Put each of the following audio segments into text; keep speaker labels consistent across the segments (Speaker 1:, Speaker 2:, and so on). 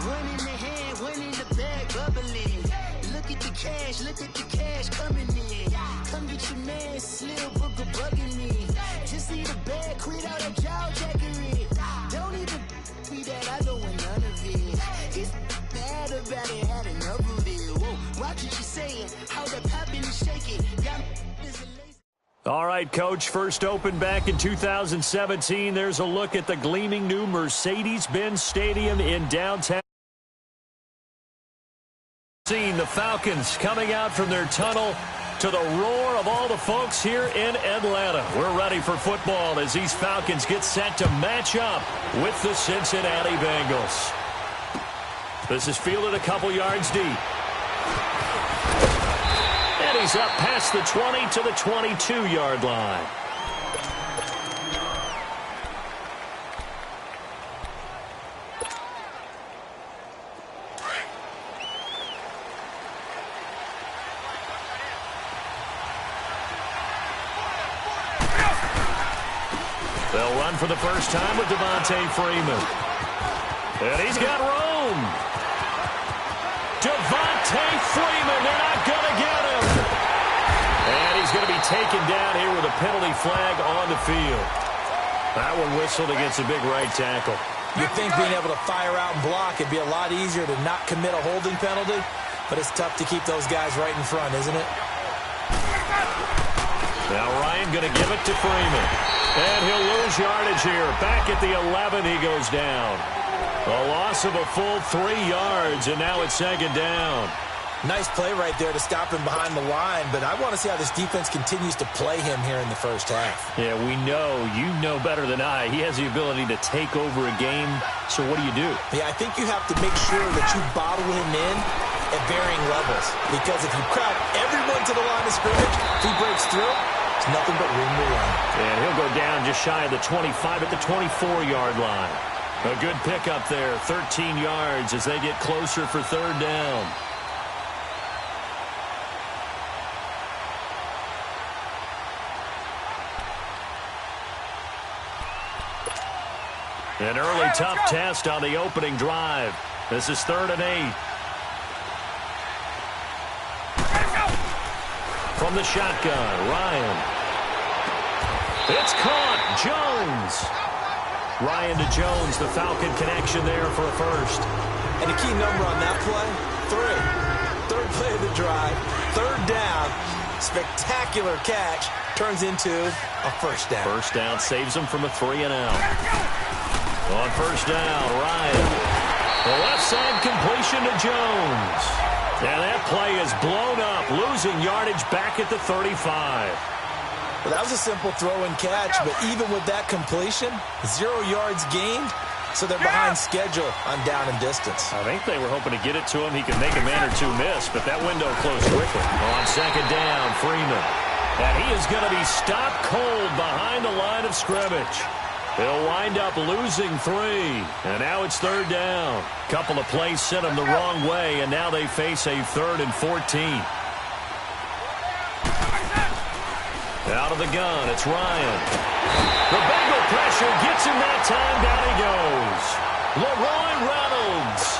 Speaker 1: One in the hand, one in the bag, bubbling. Look at the cash coming in. Come get your man, Slim Booker bugging me. Just see the bag, quit out a jaw jackery. Don't even be that, I don't want none of it. It's bad about it, had enough of it. Whoa, watch what you saying, how the poppin' is shaking.
Speaker 2: All right, Coach, first opened back in 2017. There's a look at the gleaming new Mercedes-Benz Stadium in downtown. Seeing the Falcons coming out from their tunnel to the roar of all the folks here in Atlanta. We're ready for football as these Falcons get set to match up with the Cincinnati Bengals. This is fielded a couple yards deep. And he's up past the 20 to the 22-yard line. They'll run for the first time with Devontae Freeman. And he's got room. Devontae Freeman, they're not going to get him. And he's going to be taken down here with a penalty flag on the field. That one whistled against a big right tackle.
Speaker 3: You'd think being able to fire out and block it'd be a lot easier to not commit a holding penalty, but it's tough to keep those guys right in front, isn't it?
Speaker 2: Now Ryan going to give it to Freeman. And he'll lose yardage here. Back at the 11, he goes down. A loss of a full 3 yards, and now it's second down.
Speaker 3: Nice play right there to stop him behind the line, but I want to see how this defense continues to play him here in the first half.
Speaker 2: Yeah, we know. You know better than I. He has the ability to take over a game, so what do you do?
Speaker 3: Yeah, I think you have to make sure that you bottle him in at varying levels, because if you crowd everyone to the line of scrimmage, if he breaks through, there's nothing but room to run.
Speaker 2: And he'll go down just shy of the 25 at the 24-yard line. A good pickup there, 13 yards as they get closer for third down. An early tough test on the opening drive. This is 3rd and 8. From the shotgun, Ryan. It's caught. Jones. Ryan to Jones, the Falcon connection there for a first.
Speaker 3: And a key number on that play, 3. Third play of the drive, third down, spectacular catch, turns into a first down.
Speaker 2: First down saves him from a 3 and out. On first down, Ryan. The left side completion to Jones. And that play is blown up, losing yardage back at the 35.
Speaker 3: Well, that was a simple throw and catch, but even with that completion, 0 yards gained, so they're behind schedule on down and distance.
Speaker 2: I think they were hoping to get it to him. He could make a man or two miss, but that window closed quickly. On second down, Freeman. And he is going to be stopped cold behind the line of scrimmage. They'll wind up losing 3, and now it's third down. Couple of plays sent them the wrong way, and now they face a 3rd and 14. Out of the gun, it's Ryan. The Bengal pressure gets him that time. Down he goes. Leroy Reynolds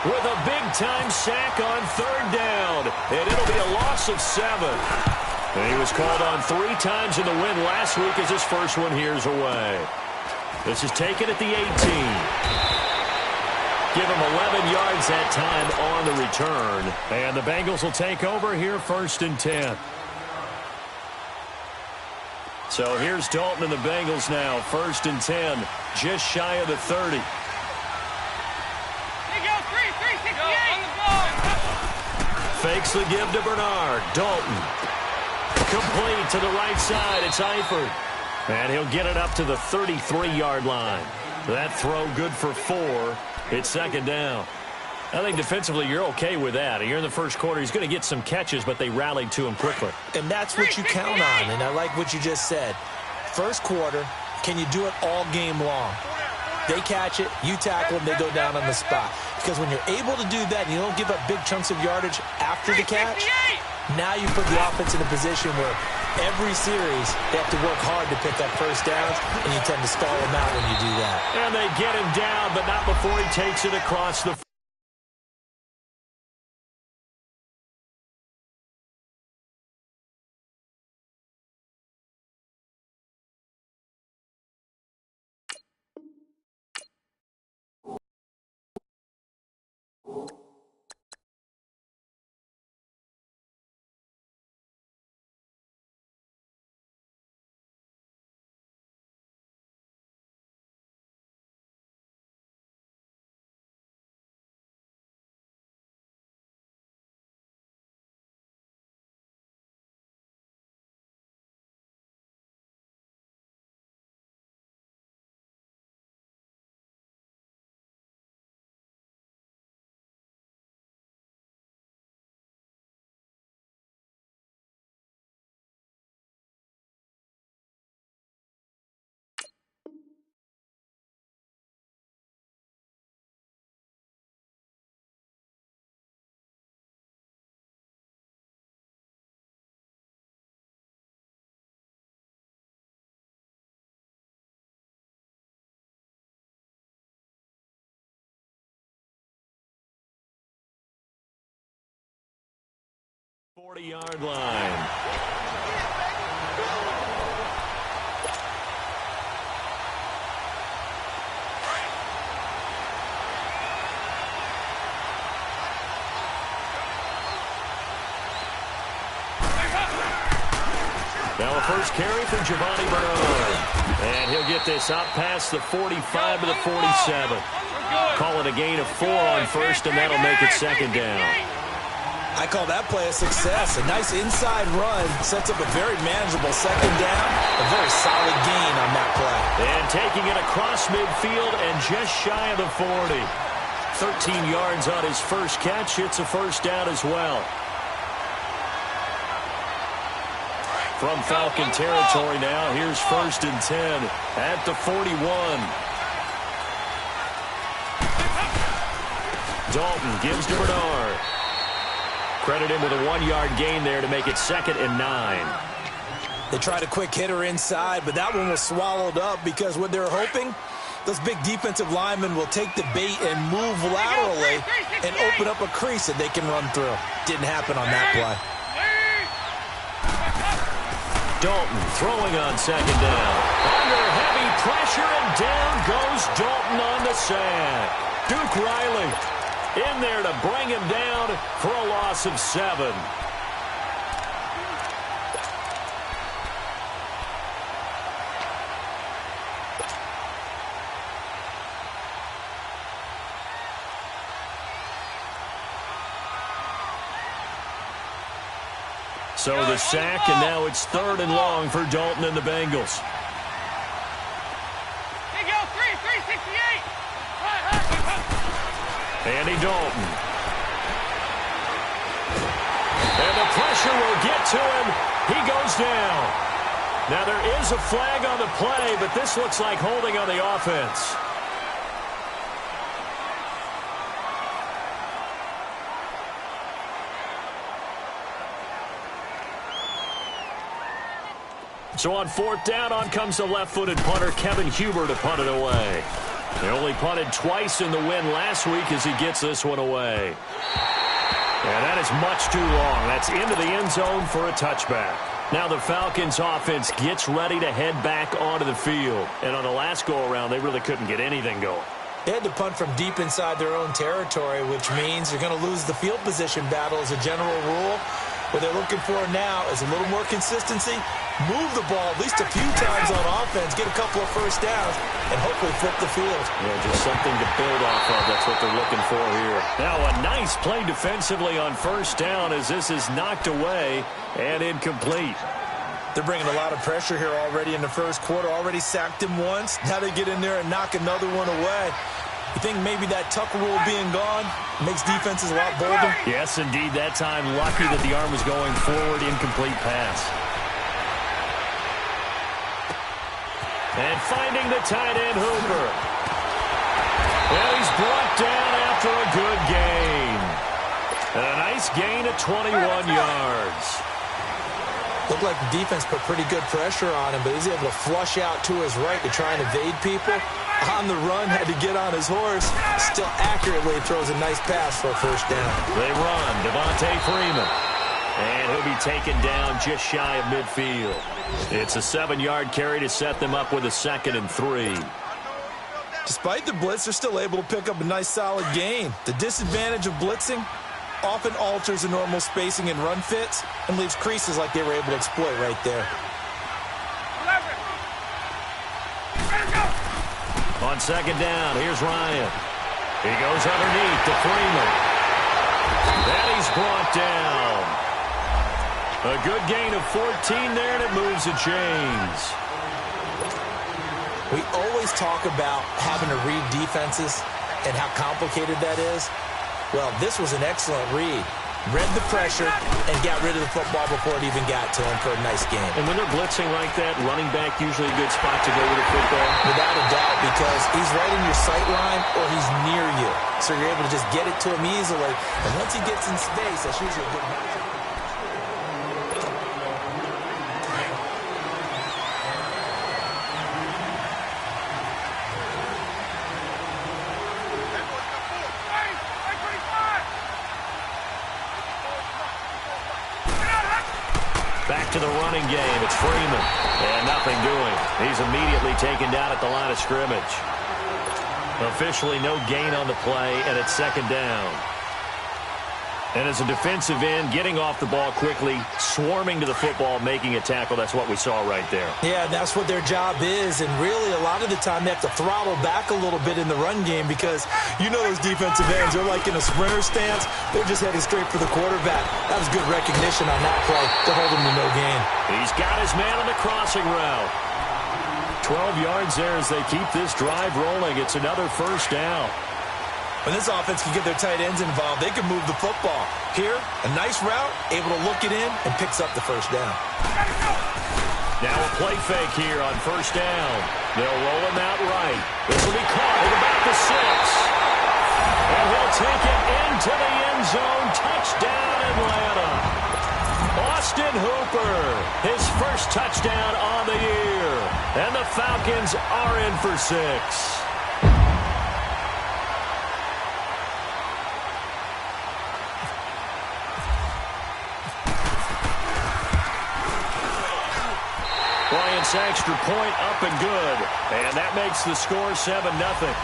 Speaker 2: with a big-time sack on third down, and it'll be a loss of 7. And he was called on 3 times in the win last week as his first one here's away. This is taken at the 18. Give him 11 yards that time on the return. And the Bengals will take over here 1st and 10. So here's Dalton and the Bengals now. 1st and 10, just shy of the 30. Fakes the give to Bernard. Dalton. Complete to the right side. It's Eifert. And he'll get it up to the 33-yard line. That throw good for 4. It's second down. I think defensively you're okay with that. You're in the first quarter. He's going to get some catches, but they rallied to him quickly.
Speaker 3: And that's what you count on, and I like what you just said. First quarter, can you do it all game long? They catch it, you tackle them, they go down on the spot. Because when you're able to do that and you don't give up big chunks of yardage after the catch, now you put the offense in a position where every series, they have to work hard to pick up first downs, and you tend to stall them out when you do that.
Speaker 2: And they get him down, but not before he takes it across the 40-yard line. Now a first carry for Giovanni Bernard. And he'll get this out past the 45 to the 47. Call it a gain of 4 on first, and that'll make it second down.
Speaker 3: I call that play a success. A nice inside run sets up a very manageable second down. A very solid gain on that play.
Speaker 2: And taking it across midfield and just shy of the 40. 13 yards on his first catch. It's a first down as well. From Falcon territory now, here's 1st and 10 at the 41. Dalton gives to Bernard. Credit him with a 1-yard gain there to make it 2nd and 9.
Speaker 3: They tried a quick hitter inside, but that one was swallowed up because what they're hoping, those big defensive linemen will take the bait and move laterally and open up a crease that they can run through. Didn't happen on that play.
Speaker 2: Dalton throwing on 2nd down. Under heavy pressure, and down goes Dalton on the sack. Duke Riley in there to bring him down for a loss of 7. So the sack, and now it's 3rd and long for Dalton and the Bengals. Andy Dalton. And the pressure will get to him. He goes down. Now there is a flag on the play, but this looks like holding on the offense. So on 4th down, on comes the left-footed punter, Kevin Huber, to punt it away. He only punted twice in the win last week as he gets this one away. And that is much too long. That's into the end zone for a touchback. Now the Falcons offense gets ready to head back onto the field. And on the last go-around, they really couldn't get anything going.
Speaker 3: They had to punt from deep inside their own territory, which means you're going to lose the field position battle as a general rule. What they're looking for now is a little more consistency, move the ball at least a few times on offense, get a couple of first downs, and hopefully flip the field.
Speaker 2: Yeah, just something to build off of. That's what they're looking for here. Now a nice play defensively on 1st down as this is knocked away and incomplete.
Speaker 3: They're bringing a lot of pressure here already in the first quarter. Already sacked him once. Now they get in there and knock another one away. You think maybe that Tucker rule being gone makes defenses a lot bolder?
Speaker 2: Yes, indeed. That time, lucky that the arm was going forward. Incomplete pass. And finding the tight end, Hooper. Well, he's brought down after a good gain. And a nice gain of 21 yards.
Speaker 3: Looked like the defense put pretty good pressure on him, but he's able to flush out to his right to try and evade people. On the run, had to get on his horse. Still accurately throws a nice pass for a first down.
Speaker 2: They run. Devontae Freeman. And he'll be taken down just shy of midfield. It's a 7-yard carry to set them up with a 2nd and 3.
Speaker 3: Despite the blitz, they're still able to pick up a nice solid gain. The disadvantage of blitzing often alters the normal spacing and run fits and leaves creases like they were able to exploit right there.
Speaker 2: On 2nd down, here's Ryan. He goes underneath to Freeman. And he's brought down. A good gain of 14 there, and it moves the chains.
Speaker 3: We always talk about having to read defenses and how complicated that is. Well, this was an excellent read. Read the pressure and got rid of the football before it even got to him for a nice game.
Speaker 2: And when they're blitzing like that, running back usually a good spot to go with the football?
Speaker 3: Without a doubt, because he's right in your sight line or he's near you. So you're able to just get it to him easily. And once he gets in space, that's usually a good matchup.
Speaker 2: Back to the running game. It's Freeman. And nothing doing. He's immediately taken down at the line of scrimmage. Officially no gain on the play, and it's 2nd down. And as a defensive end, getting off the ball quickly, swarming to the football, making a tackle, that's what we saw right there.
Speaker 3: Yeah, that's what their job is, and really a lot of the time they have to throttle back a little bit in the run game because you know those defensive ends, they're like in a sprinter stance. They're just heading straight for the quarterback. That was good recognition on that play to hold him to no gain.
Speaker 2: He's got his man on the crossing route. 12 yards there as they keep this drive rolling. It's another first down.
Speaker 3: When this offense can get their tight ends involved, they can move the football. Here, a nice route, able to look it in, and picks up the first down.
Speaker 2: Now a play fake here on first down. They'll roll him out right. This will be caught at about the 6. And he'll take it into the end zone. Touchdown, Atlanta. Austin Hooper, his first touchdown on the year. And the Falcons are in for 6. Bryant's extra point up and good. And that makes the score 7-0.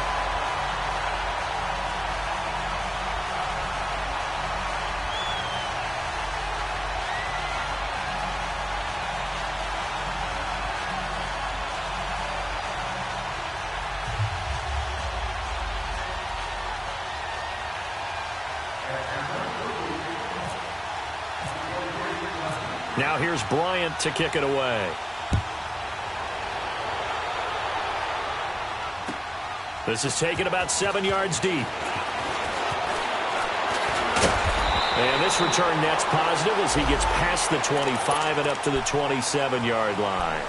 Speaker 2: Now here's Bryant to kick it away. This is taken about 7 yards deep. And this return net's positive as he gets past the 25 and up to the 27-yard line.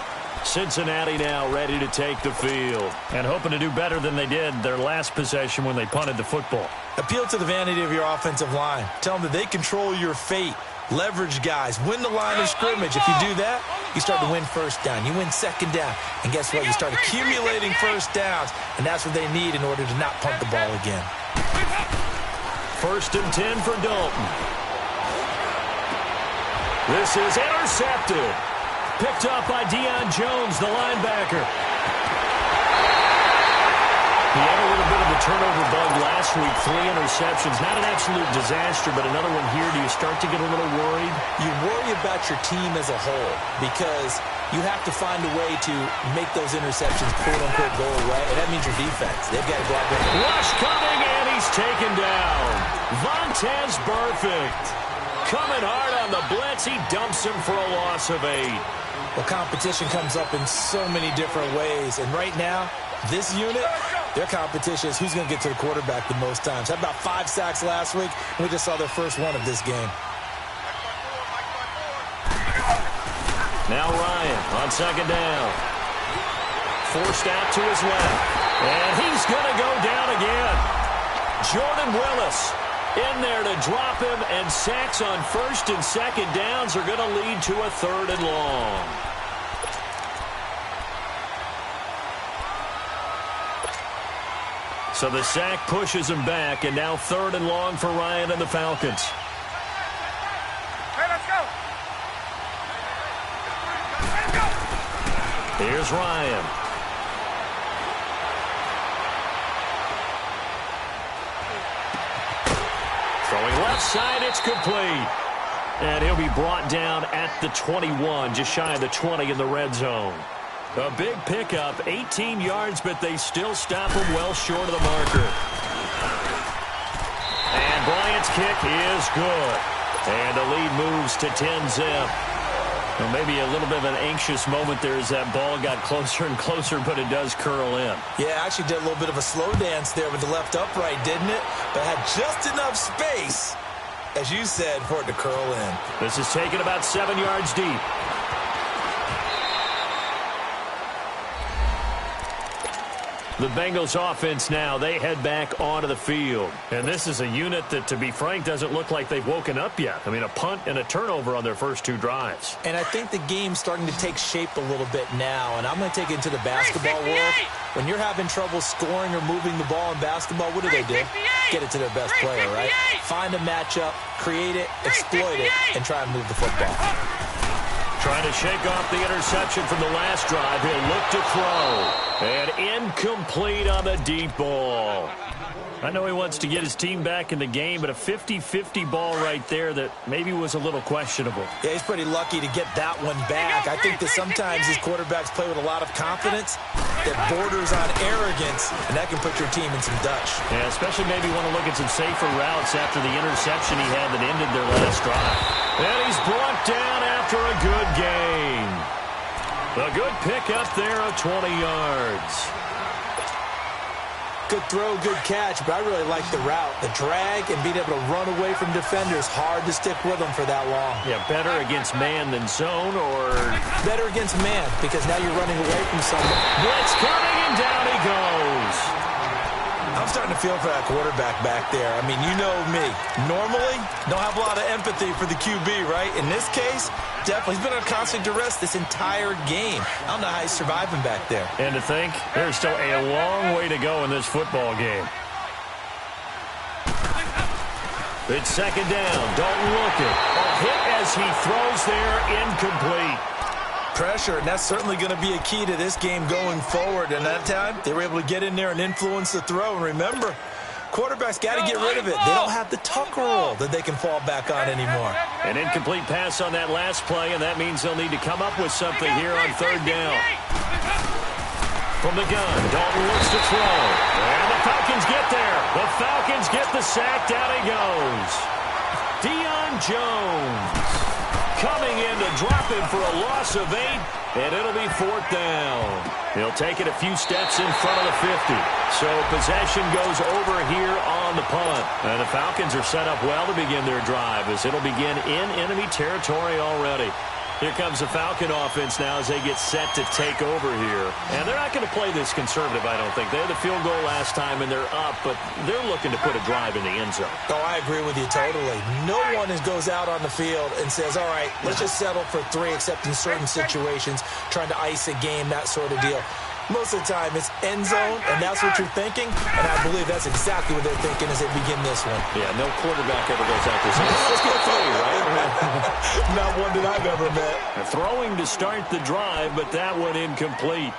Speaker 2: Cincinnati now ready to take the field and hoping to do better than they did their last possession when they punted the football.
Speaker 3: Appeal to the vanity of your offensive line. Tell them that they control your fate. Leverage guys. Win the line of scrimmage. If you do that, you start to win first down. You win second down. And guess what? You start accumulating first downs. And that's what they need in order to not punt the ball again.
Speaker 2: 1st and 10 for Dalton. This is intercepted. Picked up by Deion Jones, the linebacker. He had a little bit of a turnover bug last week. 3 interceptions. Not an absolute disaster, but another one here. Do you start to get a little worried?
Speaker 3: You worry about your team as a whole because you have to find a way to make those interceptions, quote-unquote, go away. And that means your defense. They've got to go out there.
Speaker 2: Rush coming, and he's taken down. Vontaze Burfict coming hard on the blitz. He dumps him for a loss of 8.
Speaker 3: Well, competition comes up in so many different ways. And right now, this unit, their competition is who's going to get to the quarterback the most times. Had about 5 sacks last week, and we just saw their first one of this game.
Speaker 2: Now Ryan on 2nd down. Forced out to his left. And he's going to go down again. Jordan Willis In there to drop him, and sacks on first and second downs are going to lead to a 3rd and long. So the sack pushes him back, and now 3rd and long for Ryan and the Falcons.
Speaker 4: Hey, let's go.
Speaker 2: Here's Ryan. Throwing left side, it's complete. And he'll be brought down at the 21, just shy of the 20 in the red zone. A big pickup, 18 yards, but they still stop him well short of the marker. And Bryant's kick is good. And the lead moves to 10-zip. Well, maybe a little bit of an anxious moment there as that ball got closer and closer, but it does curl in.
Speaker 3: Yeah, actually did a little bit of a slow dance there with the left upright, didn't it? But had just enough space, as you said, for it to curl in.
Speaker 2: This is taken about 7 yards deep. The Bengals offense now, they head back onto the field. And this is a unit that, to be frank, doesn't look like they've woken up yet. I mean, a punt and a turnover on their first 2 drives.
Speaker 3: And I think the game's starting to take shape a little bit now. And I'm going to take it into the basketball world. When you're having trouble scoring or moving the ball in basketball, what do? Get it to their best player, right? Find a matchup, create it, exploit it, and try and move the football.
Speaker 2: Trying to shake off the interception from the last drive. He'll look to throw. And incomplete on the deep ball. I know he wants to get his team back in the game, but a 50-50 ball right there that maybe was a little questionable.
Speaker 3: Yeah, he's pretty lucky to get that one back. I think that sometimes these quarterbacks play with a lot of confidence that borders on arrogance, and that can put your team in some Dutch.
Speaker 2: Yeah, especially maybe want to look at some safer routes after the interception he had that ended their last drive. And he's brought down after a good gain. A good pickup there of 20 yards.
Speaker 3: Good throw, good catch, but I really like the route. The drag and being able to run away from defenders, hard to stick with them for that long.
Speaker 2: Yeah, better against man than zone, or...
Speaker 3: Better against man, because now you're running away from someone.
Speaker 2: Blitz coming, and down he goes.
Speaker 3: I'm starting to feel for that quarterback back there. I mean, you know me. Normally, don't have a lot of empathy for the QB, right? In this case, definitely. He's been on constant duress this entire game. I don't know how he's surviving back there.
Speaker 2: And to think, there's still a long way to go in this football game. It's second down. Dalton looking. A hit as he throws there, incomplete.
Speaker 3: Pressure, and that's certainly going to be a key to this game going forward. And that time, they were able to get in there and influence the throw. And remember, quarterbacks got to get rid of it. They don't have the tuck roll that they can fall back on anymore.
Speaker 2: An incomplete pass on that last play, and that means they'll need to come up with something here on 3rd down. From the gun, Dalton looks to throw. And the Falcons get there. The Falcons get the sack. Down he goes. Deion Jones coming in to drop him for a loss of 8, and it'll be 4th down. He'll take it a few steps in front of the 50. So possession goes over here on the punt. And the Falcons are set up well to begin their drive, as it'll begin in enemy territory already. Here comes the Falcon offense now as they get set to take over here. And they're not going to play this conservative, I don't think. They had the field goal last time, and they're up, but they're looking to put a drive in the end zone.
Speaker 3: Oh, I agree with you totally. No one goes out on the field and says, all right, let's just settle for 3, except in certain situations, trying to ice a game, that sort of deal. Most of the time, it's end zone, and that's what you're thinking, and I believe that's exactly what they're thinking as they begin this one.
Speaker 2: Yeah, no quarterback ever goes out there saying, let's get 3, right?
Speaker 3: Not one that I've ever met.
Speaker 2: Throwing to start the drive, but that one incomplete.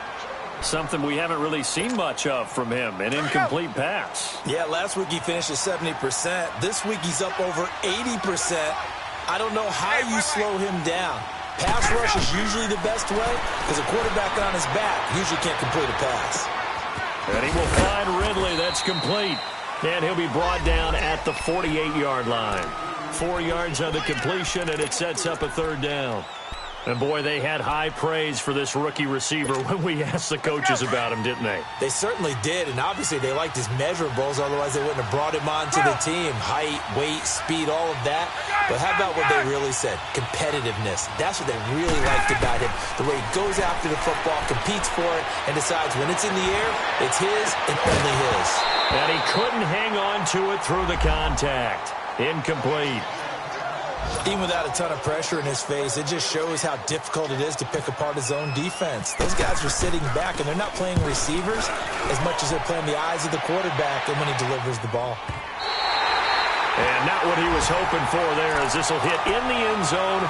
Speaker 2: Something we haven't really seen much of from him, an incomplete pass.
Speaker 3: Yeah, last week he finished at 70%. This week he's up over 80%. I don't know how you slow him down. Pass rush is usually the best way because a quarterback on his back usually can't complete a pass.
Speaker 2: And he will find Ridley. That's complete. And he'll be brought down at the 48-yard line. 4 yards on the completion, and it sets up a 3rd down. And, boy, they had high praise for this rookie receiver when we asked the coaches about him, didn't they?
Speaker 3: They certainly did, and obviously they liked his measurables. Otherwise, they wouldn't have brought him onto the team. Height, weight, speed, all of that. But how about what they really said? Competitiveness. That's what they really liked about him. The way he goes after the football, competes for it, and decides when it's in the air, it's his and only his.
Speaker 2: And he couldn't hang on to it through the contact. Incomplete.
Speaker 3: Even without a ton of pressure in his face, it just shows how difficult it is to pick apart his own defense. Those guys are sitting back, and they're not playing receivers as much as they're playing the eyes of the quarterback and when he delivers the ball.
Speaker 2: And not what he was hoping for there, as this will hit in the end zone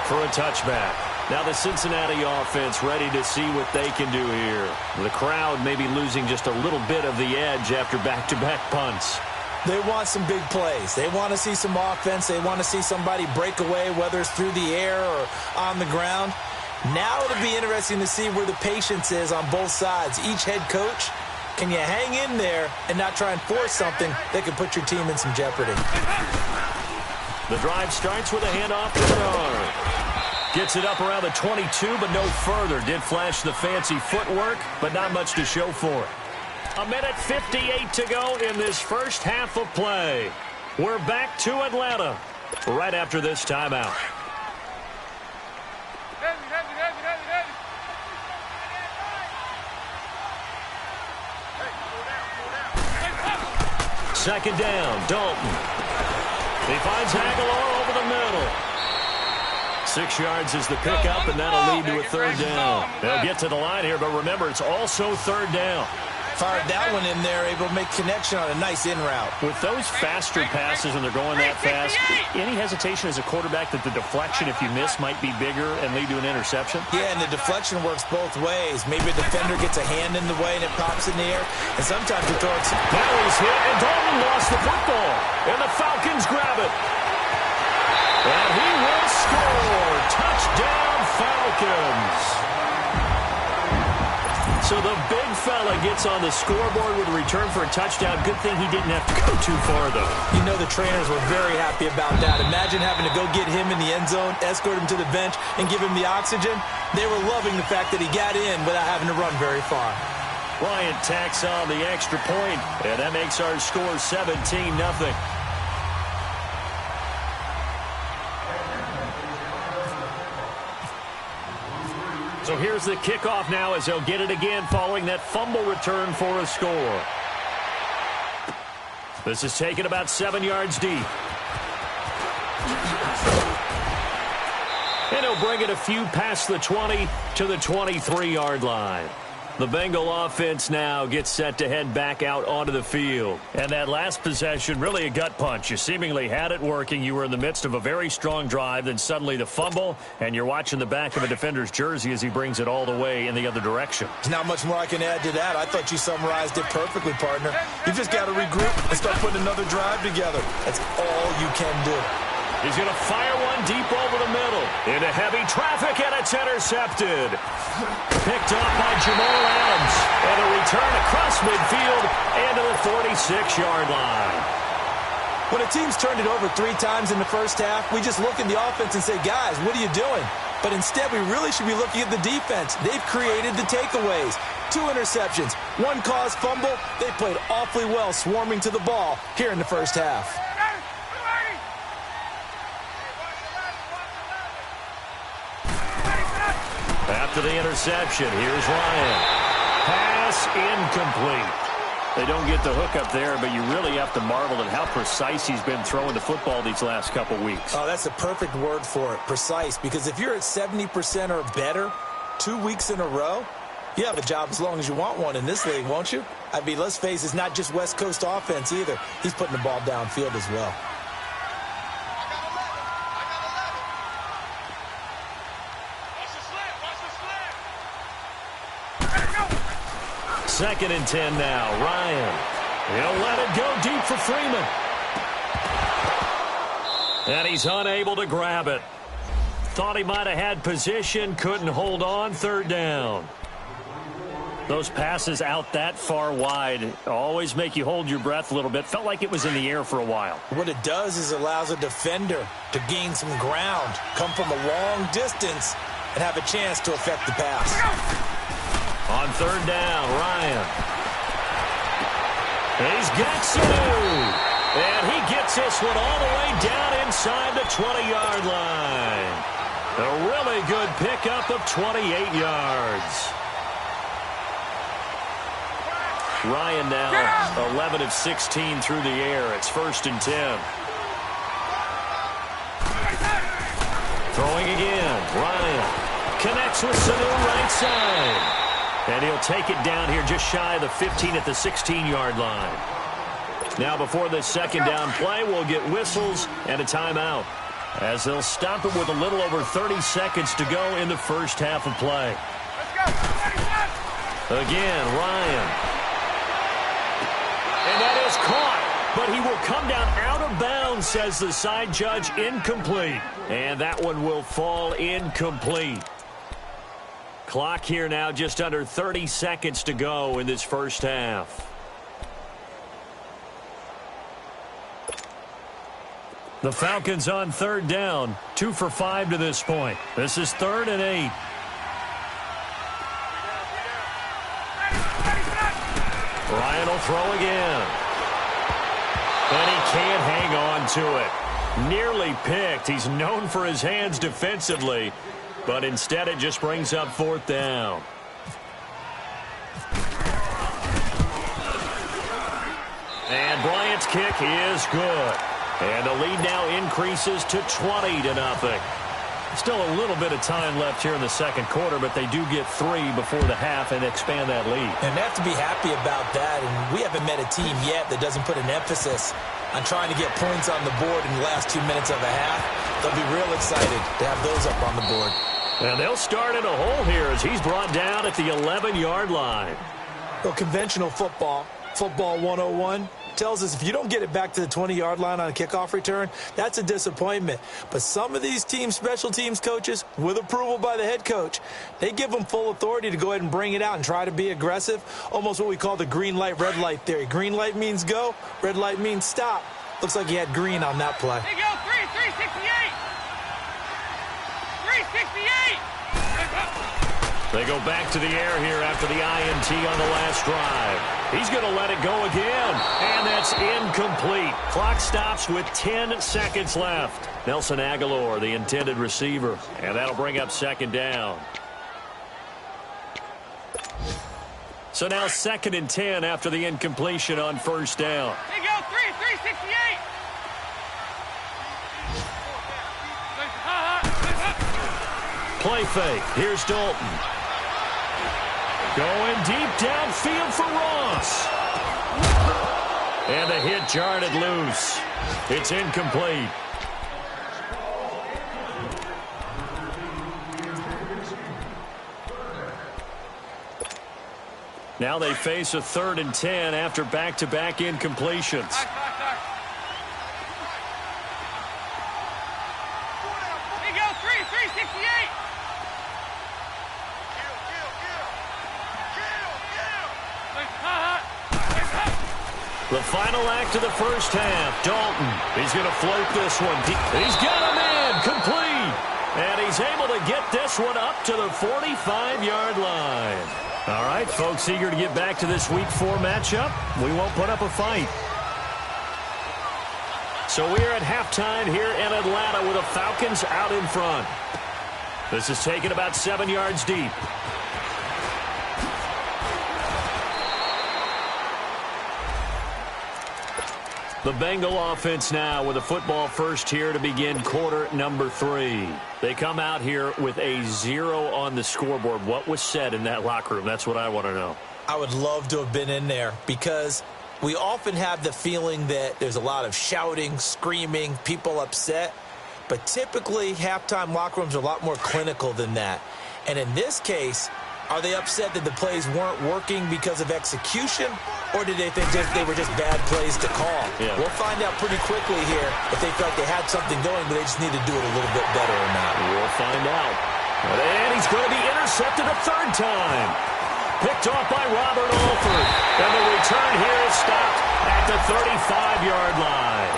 Speaker 2: for a touchback. Now the Cincinnati offense ready to see what they can do here. The crowd may be losing just a little bit of the edge after back-to-back punts.
Speaker 3: They want some big plays. They want to see some offense. They want to see somebody break away, whether it's through the air or on the ground. Now it'll be interesting to see where the patience is on both sides. Each head coach, can you hang in there and not try and force something that could put your team in some jeopardy?
Speaker 2: The drive starts with a handoff to Bernard. Gets it up around the 22, but no further. Did flash the fancy footwork, but not much to show for it. A minute 58 to go in this first half of play. We're back to Atlanta right after this timeout. Second down, Dalton. He finds Aguilar over the middle. 6 yards is the pickup, and that'll lead to a third down. They'll get to the line here, but remember, it's also third down.
Speaker 3: Fired that one in there, able to make connection on a nice in route.
Speaker 2: With those faster passes when they're going that fast, any hesitation as a quarterback that the deflection, if you miss, might be bigger and lead to an interception?
Speaker 3: Yeah, and the deflection works both ways. Maybe a defender gets a hand in the way and it pops in the air, and sometimes you throw it.
Speaker 2: Now he's hit, and Dalton lost the football, and the Falcons grab it. And he will score. Touchdown, Falcons. So the big fella gets on the scoreboard with a return for a touchdown. Good thing he didn't have to go too far, though.
Speaker 3: You know the trainers were very happy about that. Imagine having to go get him in the end zone, escort him to the bench, and give him the oxygen. They were loving the fact that he got in without having to run very far.
Speaker 2: Bryant tacks on the extra point, and that makes our score 17-0. So here's the kickoff now as they'll get it again following that fumble return for a score. This is taken about 7 yards deep. And he'll bring it a few past the 20 to the 23-yard line. The Bengal offense now gets set to head back out onto the field. And that last possession, really a gut punch. You seemingly had it working. You were in the midst of a very strong drive. Then suddenly the fumble, and you're watching the back of a defender's jersey as he brings it all the way in the other direction.
Speaker 3: There's not much more I can add to that. I thought you summarized it perfectly, partner. You just got to regroup and start putting another drive together. That's all you can do.
Speaker 2: He's going to fire one deep over the middle. Into heavy traffic, and it's intercepted. Picked off by Jamal Adams. And a return across midfield and to the 46-yard line.
Speaker 3: When a team's turned it over 3 times in the first half, we just look at the offense and say, guys, what are you doing? But instead, we really should be looking at the defense. They've created the takeaways. 2 interceptions, 1 caused fumble. They played awfully well swarming to the ball here in the first half.
Speaker 2: After the interception, here's Ryan. Pass incomplete. They don't get the hook up there, but you really have to marvel at how precise he's been throwing the football these last couple weeks.
Speaker 3: Oh, that's a perfect word for it, precise, because if you're at 70% or better 2 weeks in a row, you have a job as long as you want one in this league, won't you? I mean, let's face it, it's not just West Coast offense either. He's putting the ball downfield as well.
Speaker 2: Second and 10 now. Ryan. He'll let it go deep for Freeman. And he's unable to grab it. Thought he might have had position. Couldn't hold on. Third down. Those passes out that far wide always make you hold your breath a little bit. Felt like it was in the air for a while.
Speaker 3: What it does is allows a defender to gain some ground, come from a long distance, and have a chance to affect the pass.
Speaker 2: On third down, Ryan. He's got Sanu. And he gets this one all the way down inside the 20-yard line. A really good pickup of 28 yards. Ryan now 11 of 16 through the air. It's 1st and 10. Throwing again. Ryan connects with Sanu right side. And he'll take it down here just shy of the 15 at the 16-yard line. Now before this second down play, we'll get whistles and a timeout, as they'll stop it with a little over 30 seconds to go in the first half of play. Again, Ryan. And that is caught, but he will come down out of bounds, says the side judge. Incomplete. And that one will fall incomplete. Clock here now just under 30 seconds to go in this first half. The Falcons on third down, 2 for 5 to this point. This is 3rd and 8. Ryan will throw again. And he can't hang on to it. Nearly picked. He's known for his hands defensively, but instead it just brings up 4th down. And Bryant's kick is good. And the lead now increases to 20-0. Still a little bit of time left here in the second quarter, but they do get 3 before the half and expand that lead.
Speaker 3: And they have to be happy about that. And we haven't met a team yet that doesn't put an emphasis on trying to get points on the board in the last 2 minutes of a half. They'll be real excited to have those up on the board.
Speaker 2: And they'll start in a hole here as he's brought down at the 11-yard line.
Speaker 3: Well, conventional football 101, tells us if you don't get it back to the 20-yard line on a kickoff return, that's a disappointment. But some of these teams, special teams coaches, with approval by the head coach, they give them full authority to go ahead and bring it out and try to be aggressive, almost what we call the green light, red light theory. Green light means go, red light means stop. Looks like he had green on that play.
Speaker 4: They go 368. 368.
Speaker 2: They go back to the air here after the INT on the last drive. He's going to let it go again, and that's incomplete. Clock stops with 10 seconds left. Nelson Aguilar, the intended receiver, and that'll bring up 2nd down. So now 2nd and 10 after the incompletion on 1st down.
Speaker 4: They go 368.
Speaker 2: Play fake. Here's Dalton. Going deep downfield for Ross. And the hit jarred it loose. It's incomplete. Now they face a 3rd and 10 after back-to-back incompletions.
Speaker 4: They go 368.
Speaker 2: The final act of the first half. Dalton, he's going to float this one deep. He's got a man complete. And he's able to get this one up to the 45-yard line. All right, folks, eager to get back to this Week 4 matchup. We won't put up a fight. So we're at halftime here in Atlanta with the Falcons out in front. This is taken about 7 yards deep. The Bengal offense now with a football first here to begin quarter number 3. They come out here with a 0 on the scoreboard. What was said in that locker room? That's what I want to know.
Speaker 3: I would love to have been in there because we often have the feeling that there's a lot of shouting, screaming, people upset. But typically, halftime locker rooms are a lot more clinical than that. And in this case, are they upset that the plays weren't working because of execution, or did they think they were just bad plays to call?
Speaker 2: Yeah.
Speaker 3: We'll find out pretty quickly here if they felt like they had something going, but they just need to do it a little bit better or not.
Speaker 2: We'll find out. And he's going to be intercepted a 3rd time. Picked off by Robert Alford. And the return here is stopped at the 35-yard line.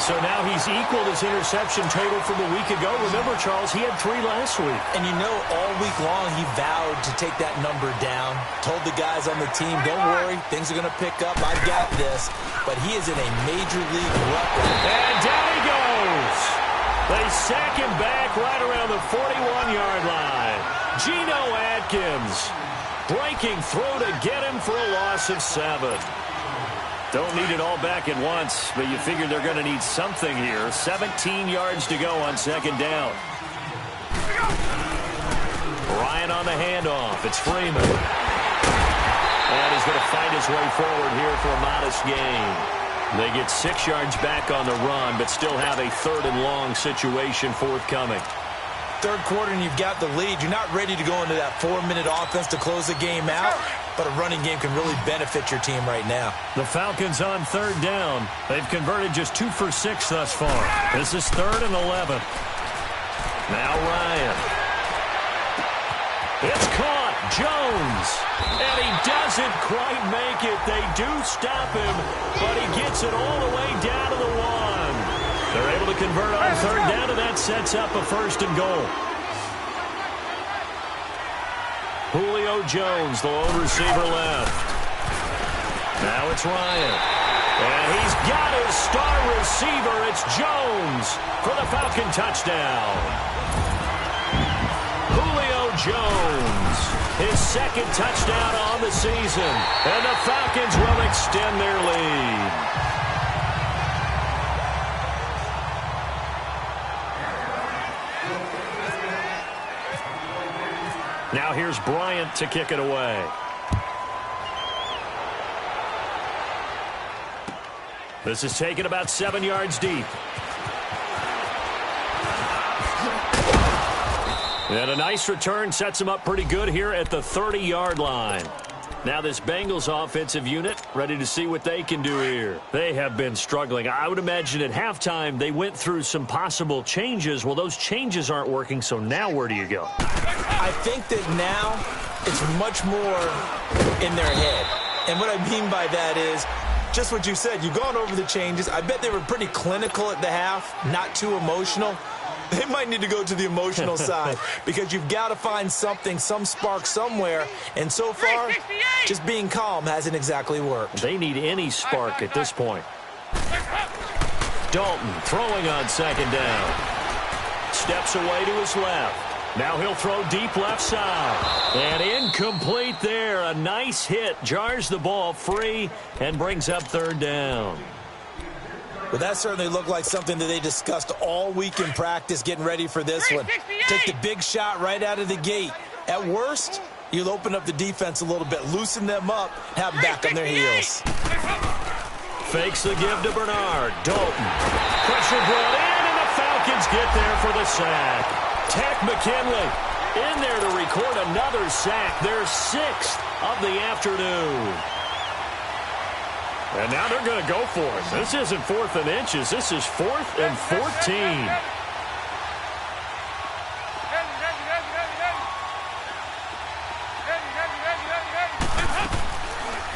Speaker 2: So now he's equaled his interception total from a week ago. Remember, Charles, he had 3 last week.
Speaker 3: And you know, all week long he vowed to take that number down. Told the guys on the team, don't worry, things are going to pick up. I've got this. But he is in a major league rut.
Speaker 2: And down he goes. They sack him back right around the 41-yard line. Geno Atkins breaking through to get him for a loss of 7. Don't need it all back at once, but you figure they're going to need something here. 17 yards to go on 2nd down. Ryan on the handoff. It's Freeman. And he's going to find his way forward here for a modest gain. They get 6 yards back on the run, but still have a 3rd and long situation forthcoming.
Speaker 3: 3rd quarter and you've got the lead. You're not ready to go into that 4-minute offense to close the game out, but a running game can really benefit your team right now.
Speaker 2: The Falcons on 3rd down. They've converted just 2 for 6 thus far. This is 3rd and 11. Now Ryan. It's caught. Jones. And he doesn't quite make it. They do stop him, but he gets it all the way down to the 1. They're able to convert on 3rd down, and that sets up a 1st and goal. Julio Jones, the lone receiver left. Now it's Ryan. And he's got his star receiver. It's Jones for the Falcon touchdown. Julio Jones, his 2nd touchdown on the season. And the Falcons will extend their lead. Now here's Bryant to kick it away. This is taken about 7 yards deep. And a nice return sets him up pretty good here at the 30-yard line. Now this Bengals offensive unit ready to see what they can do here. They have been struggling. I would imagine at halftime they went through some possible changes. Well, those changes aren't working, so now where do you go?
Speaker 3: I think that now it's much more in their head. And what I mean by that is just what you said. You've gone over the changes. I bet they were pretty clinical at the half, not too emotional. They might need to go to the emotional side because you've got to find something, some spark somewhere. And so far, just being calm hasn't exactly worked.
Speaker 2: They need any spark at this point. Dalton throwing on 2nd down. Steps away to his left. Now he'll throw deep left side. And incomplete there. A nice hit. Jars the ball free and brings up 3rd down.
Speaker 3: Well, that certainly looked like something that they discussed all week in practice, getting ready for this one. Take the big shot right out of the gate. At worst, you'll open up the defense a little bit, loosen them up, have them back on their heels.
Speaker 2: Fakes the give to Bernard. Dalton. Pressure brought in, and the Falcons get there for the sack. Takk McKinley in there to record another sack. Their 6th of the afternoon. And now they're going to go for it. This isn't 4th and inches. This is 4th and 14.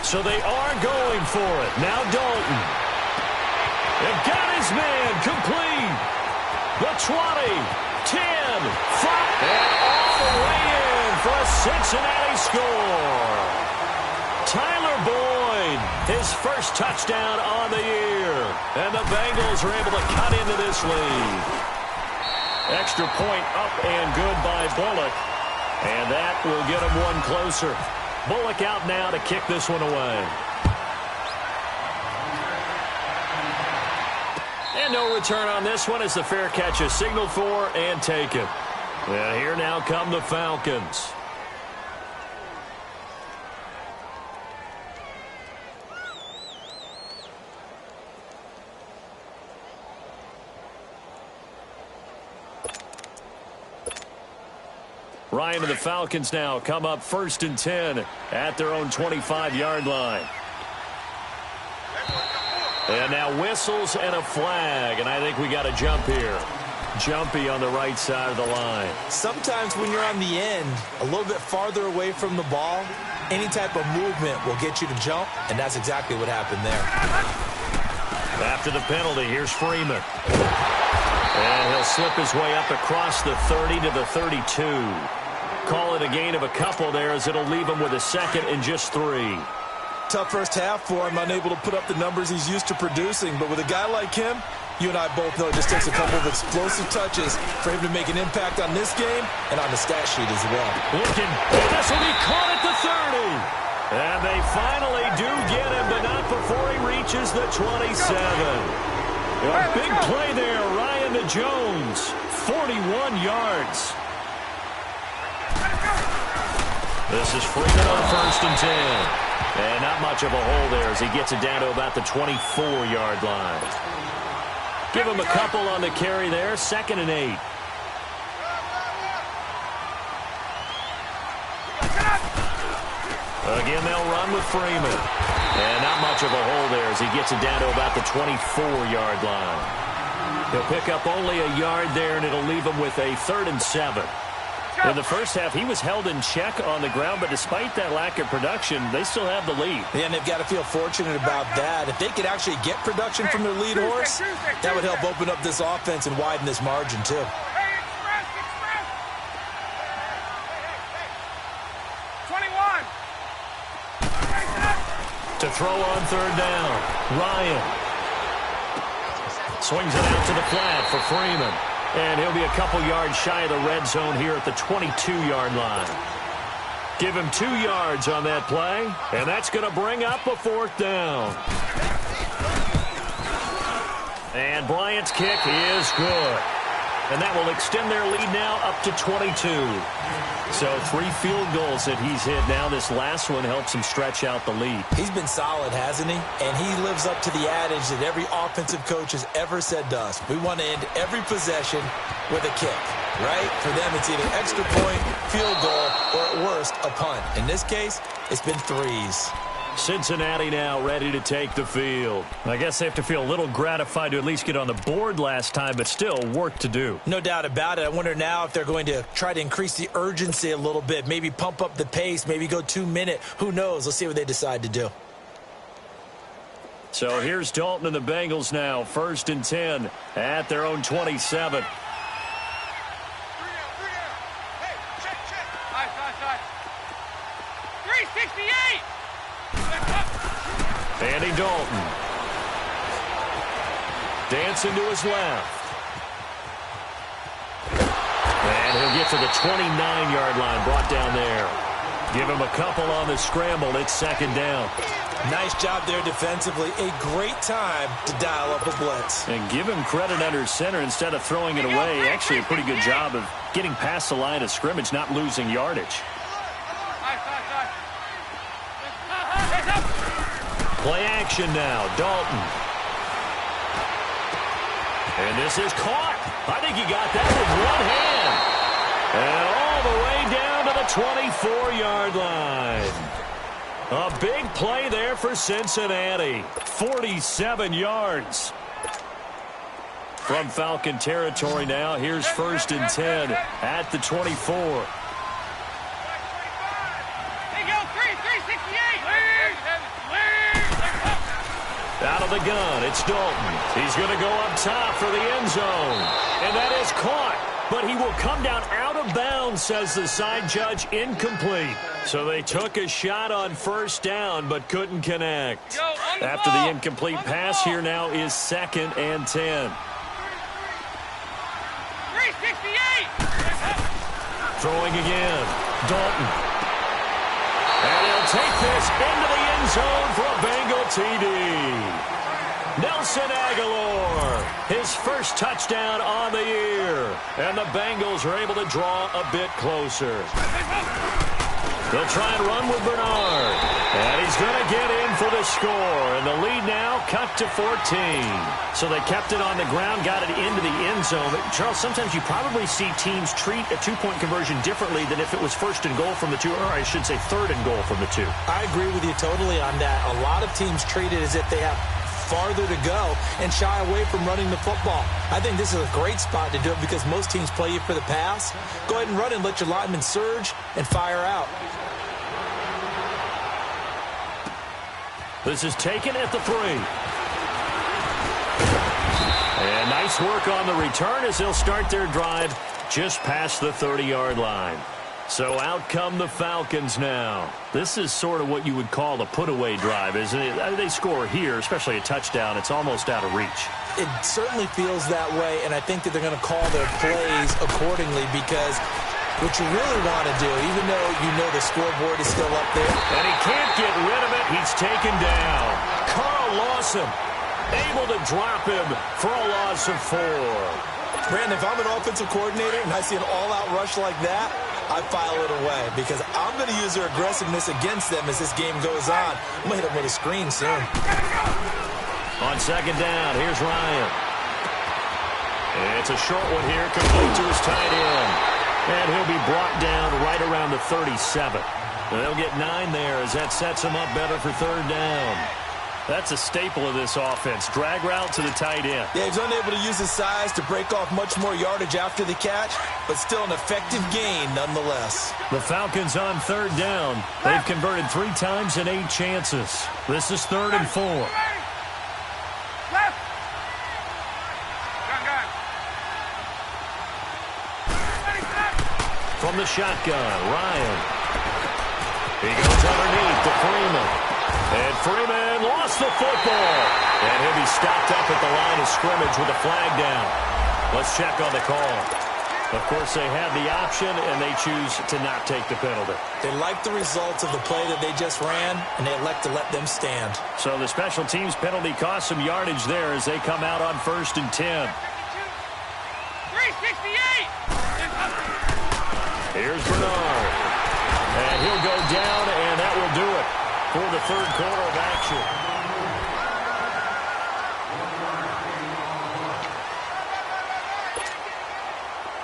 Speaker 2: So they are going for it. Now Dalton. They've got his man complete. The 20, 10, 5, and all the way in for a Cincinnati score. Tyler Boyd, his first touchdown on the year. And the Bengals are able to cut into this lead. Extra point up and good by Bullock. And that will get him one closer. Bullock out now to kick this one away. And no return on this one as the fair catch is signaled for and taken. And here now come the Falcons. Ryan and the Falcons now come up 1st and 10 at their own 25-yard line. And now whistles and a flag, and I think we got a jump here. Jumpy on the right side of the line.
Speaker 3: Sometimes when you're on the end, a little bit farther away from the ball, any type of movement will get you to jump, and that's exactly what happened there.
Speaker 2: After the penalty, here's Freeman. And he'll slip his way up across the 30 to the 32. Call it a gain of a couple there as it'll leave him with a second and just 3.
Speaker 3: Tough first half for him, unable to put up the numbers he's used to producing. But with a guy like him, you and I both know it just takes a couple of explosive touches for him to make an impact on this game and on the stat sheet as well.
Speaker 2: Looking, and this will be caught at the 30. And they finally do get him, but not before he reaches the 27. A big play there, Ryan to Jones, 41 yards. This is Freeman on 1st and 10. And not much of a hole there as he gets it down to about the 24-yard line. Give him a couple on the carry there, 2nd and 8. Again, they'll run with Freeman. And not much of a hole there as he gets it down to about the 24-yard line. He'll pick up only a yard there, and it'll leave him with a 3rd and 7. In the first half, he was held in check on the ground, but despite that lack of production, they still have the lead.
Speaker 3: Yeah, and they've got to feel fortunate about that. If they could actually get production from their lead horse, that would help open up this offense and widen this margin, too.
Speaker 2: To throw on 3rd down, Ryan. Swings it out to the flat for Freeman. And he'll be a couple yards shy of the red zone here at the 22-yard line. Give him 2 yards on that play, and that's going to bring up a 4th down. And Bryant's kick is good. And that will extend their lead now up to 22. So 3 field goals that he's hit now. This last one helps him stretch out the lead.
Speaker 3: He's been solid, hasn't he? And he lives up to the adage that every offensive coach has ever said to us. We want to end every possession with a kick, right? For them, it's either extra point, field goal, or at worst, a punt. In this case, it's been 3s.
Speaker 2: Cincinnati now ready to take the field. I guess they have to feel a little gratified to at least get on the board last time, but still work to do.
Speaker 3: No doubt about it. I wonder now if they're going to try to increase the urgency a little bit, maybe pump up the pace, maybe go 2-minute. Who knows? Let's see what they decide to do.
Speaker 2: So here's Dalton and the Bengals now, 1st and 10 at their own 27. Andy Dalton. Dancing to his left. And he'll get to the 29-yard line, brought down there. Give him a couple on the scramble. It's 2nd down.
Speaker 3: Nice job there defensively. A great time to dial up a blitz.
Speaker 2: And give him credit under center instead of throwing it away. Actually a pretty good job of getting past the line of scrimmage, not losing yardage. Play action now, Dalton. And this is caught. I think he got that with one hand. And all the way down to the 24-yard line. A big play there for Cincinnati. 47 yards. From Falcon territory now, here's 1st and 10 at the 24. Out of the gun, it's Dalton. He's going to go up top for the end zone. And that is caught. But he will come down out of bounds, says the side judge, incomplete. So they took a shot on 1st down, but couldn't connect. After the incomplete pass, here now is 2nd and 10.
Speaker 4: 368.
Speaker 2: Throwing again, Dalton. And he'll take this into the end zone for a Bengal TD. Nelson Aguilar, his first touchdown on the year. And the Bengals are able to draw a bit closer. They'll try and run with Bernard. And he's going to get in for the score. And the lead now cut to 14. So they kept it on the ground, got it into the end zone. But Charles, sometimes you probably see teams treat a 2-point conversion differently than if it was 1st and goal from the 2, or I should say 3rd and goal from the 2.
Speaker 3: I agree with you totally on that. A lot of teams treat it as if they have farther to go and shy away from running the football. I think this is a great spot to do it because most teams play you for the pass. Go ahead and run and let your linemen surge and fire out.
Speaker 2: This is taken at the 3. Nice work on the return as they'll start their drive just past the 30-yard line. So out come the Falcons now. This is sort of what you would call a put-away drive, isn't it? They score here, especially a touchdown. It's almost out of reach.
Speaker 3: It certainly feels that way, and I think that they're going to call their plays accordingly because what you really want to do, even though you know the scoreboard is still up there.
Speaker 2: And he can't get rid of it. He's taken down. Carl Lawson able to drop him for a loss of 4.
Speaker 3: Brandon, if I'm an offensive coordinator and I see an all-out rush like that, I file it away because I'm going to use their aggressiveness against them as this game goes on. I'm going to hit them with a screen soon.
Speaker 2: On second down, here's Ryan. It's a short one here, complete to his tight end. And he'll be brought down right around the 37. They'll get 9 there as that sets him up better for third down. That's a staple of this offense. Drag route to the tight end.
Speaker 3: Yeah, he's unable to use his size to break off much more yardage after the catch, but still an effective gain nonetheless.
Speaker 2: The Falcons on third down. They've converted 3 times in 8 chances. This is 3rd and 4.
Speaker 4: Left. Gun.
Speaker 2: From the shotgun, Ryan. He goes underneath to Freeman. And Freeman lost the football. And he'll be stopped up at the line of scrimmage with a flag down. Let's check on the call. Of course, they have the option, and they choose to not take the penalty.
Speaker 3: They like the results of the play that they just ran, and they elect to let them stand.
Speaker 2: So the special teams penalty cost some yardage there as they come out on 1st and 10.
Speaker 4: 368.
Speaker 2: Here's Bernard. And he'll go down, and that will do it for the third quarter of action.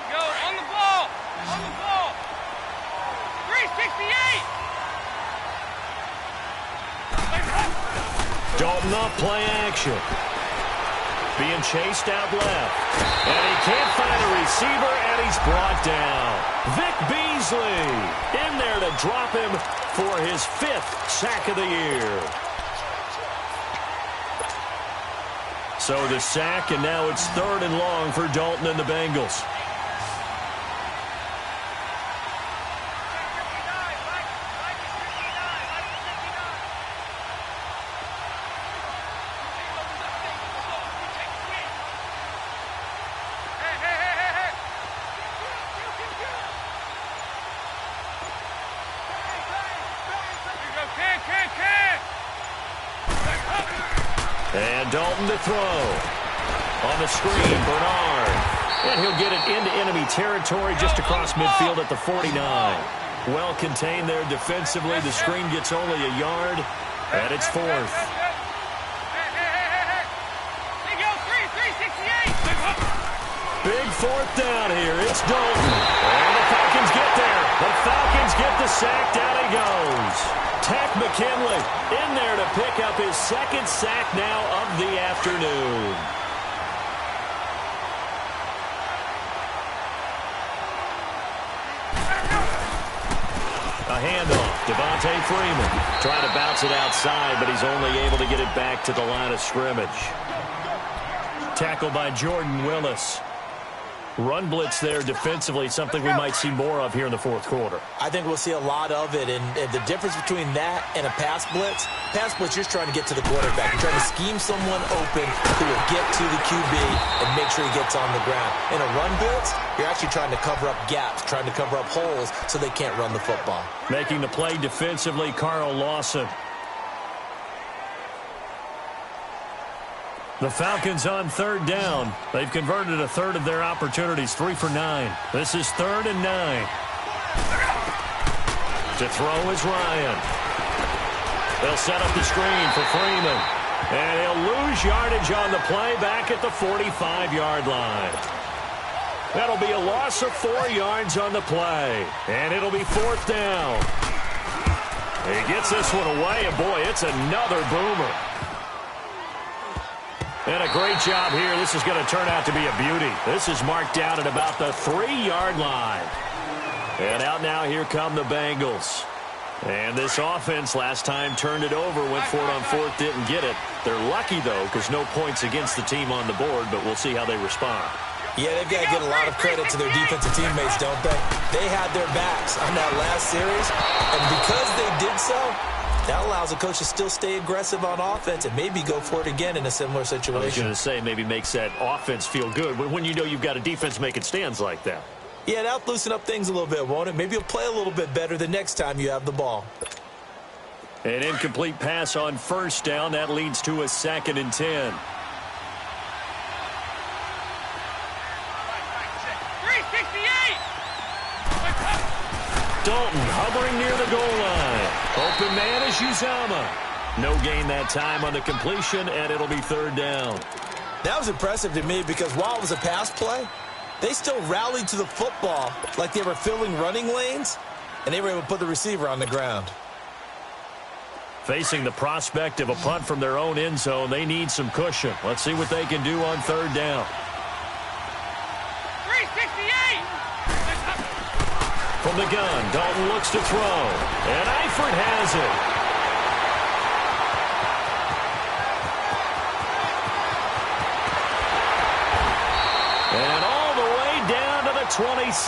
Speaker 4: Go on the ball. 368.
Speaker 2: Dalton up, play action. Being chased out left. And he can't find a receiver, and he's brought down. Vic Beasley in there to drop him for his 5th sack of the year. So the sack, and now it's 3rd and long for Dalton and the Bengals. And Dalton to throw. On the screen, Bernard. And he'll get it into enemy territory just across midfield at the 49. Well contained there defensively. The screen gets only a yard, and it's 4th. Big 4th down here. It's Dalton. And the Falcons get there. The Falcons get the sack. Down he goes. Tack McKinley in there to pick up his 2nd sack now of the afternoon. A handoff. Devontae Freeman trying to bounce it outside, but he's only able to get it back to the line of scrimmage. Tackled by Jordan Willis. Run blitz there defensively, something we might see more of here in the 4th quarter.
Speaker 3: I think we'll see a lot of it, and the difference between that and a pass blitz, you're just trying to get to the quarterback. You're trying to scheme someone open who will get to the QB and make sure he gets on the ground. In a run blitz, you're actually trying to cover up gaps, trying to cover up holes so they can't run the football.
Speaker 2: Making the play defensively, Carl Lawson. The Falcons on 3rd down. They've converted a 1/3 of their opportunities, 3 for 9. This is 3rd and 9. To throw is Ryan. They'll set up the screen for Freeman. And he'll lose yardage on the play back at the 45-yard line. That'll be a loss of 4 yards on the play. And it'll be 4th down. He gets this one away, and boy, it's another boomer. And a great job here. This is going to turn out to be a beauty. This is marked down at about the 3-yard line. And out now, here come the Bengals. And this offense last time turned it over, went for it on fourth, didn't get it. They're lucky, though, because no points against the team on the board, but we'll see how they respond.
Speaker 3: Yeah, they've got to give a lot of credit to their defensive teammates, don't they? They had their backs on that last series, and because they did so, that allows a coach to still stay aggressive on offense and maybe go for it again in a similar situation.
Speaker 2: I was going to say, maybe makes that offense feel good when you know you've got a defense making stands like that.
Speaker 3: Yeah, that'll loosen up things a little bit, won't it? Maybe you'll play a little bit better the next time you have the ball.
Speaker 2: An incomplete pass on first down. That leads to a 2nd and 10.
Speaker 4: 368.
Speaker 2: Dalton hovering near the goal line. Open man is Uzama. No gain that time on the completion, and it'll be 3rd down.
Speaker 3: That was impressive to me because while it was a pass play, they still rallied to the football like they were filling running lanes, and they were able to put the receiver on the ground.
Speaker 2: Facing the prospect of a punt from their own end zone, they need some cushion. Let's see what they can do on 3rd down.
Speaker 4: 368.
Speaker 2: From the gun, Dalton looks to throw, and Eifert has it. And all the way down to the 26.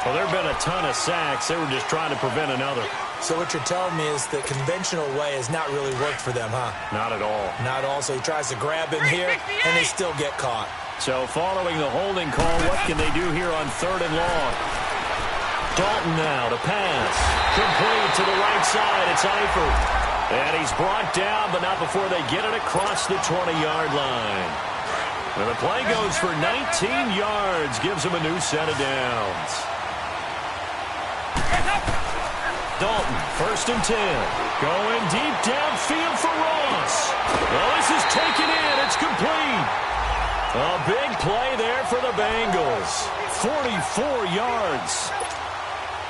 Speaker 2: Well, there have been a ton of sacks. They were just trying to prevent another.
Speaker 3: So what you're telling me is the conventional way has not really worked for them, huh?
Speaker 2: Not at all.
Speaker 3: Not all. So he tries to grab him here, and they still get caught.
Speaker 2: So following the holding call, what can they do here on 3rd and long? Dalton now to pass. Complete to the right side. It's Eifert. And he's brought down, but not before they get it across the 20-yard line. And the play goes for 19 yards. Gives him a new set of downs. Dalton, 1st and 10. Going deep downfield for Ross. Well, this is taken in. It's complete. A big play there for the Bengals. 44 yards.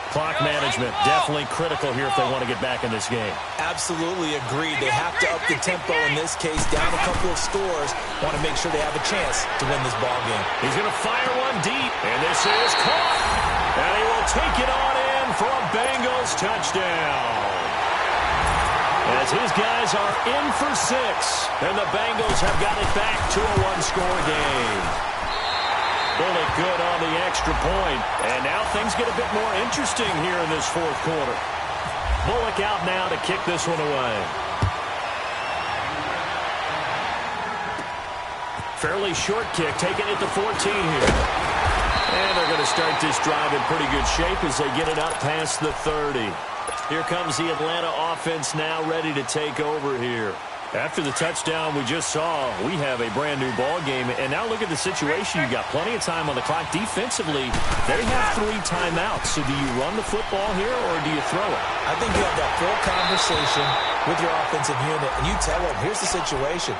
Speaker 2: Clock management definitely critical here if they want to get back in this game.
Speaker 3: Absolutely agreed. They have to up the tempo in this case, down a couple of scores. Want to make sure they have a chance to win this ball game.
Speaker 2: He's going to fire one deep, and this is caught. And he will take it on in for a Bengals touchdown. As his guys are in for 6, and the Bengals have got it back to a 1-score game. Bullock good on the extra point. And now things get a bit more interesting here in this 4th quarter. Bullock out now to kick this one away. Fairly short kick, taking it to 14 here. And they're going to start this drive in pretty good shape as they get it up past the 30. Here comes the Atlanta offense now ready to take over here. After the touchdown we just saw, we have a brand-new ball game. And now look at the situation. You got plenty of time on the clock. Defensively, they have 3 timeouts. So do you run the football here or do you throw it?
Speaker 3: I think you have that full conversation with your offensive unit, and you tell them, here's the situation.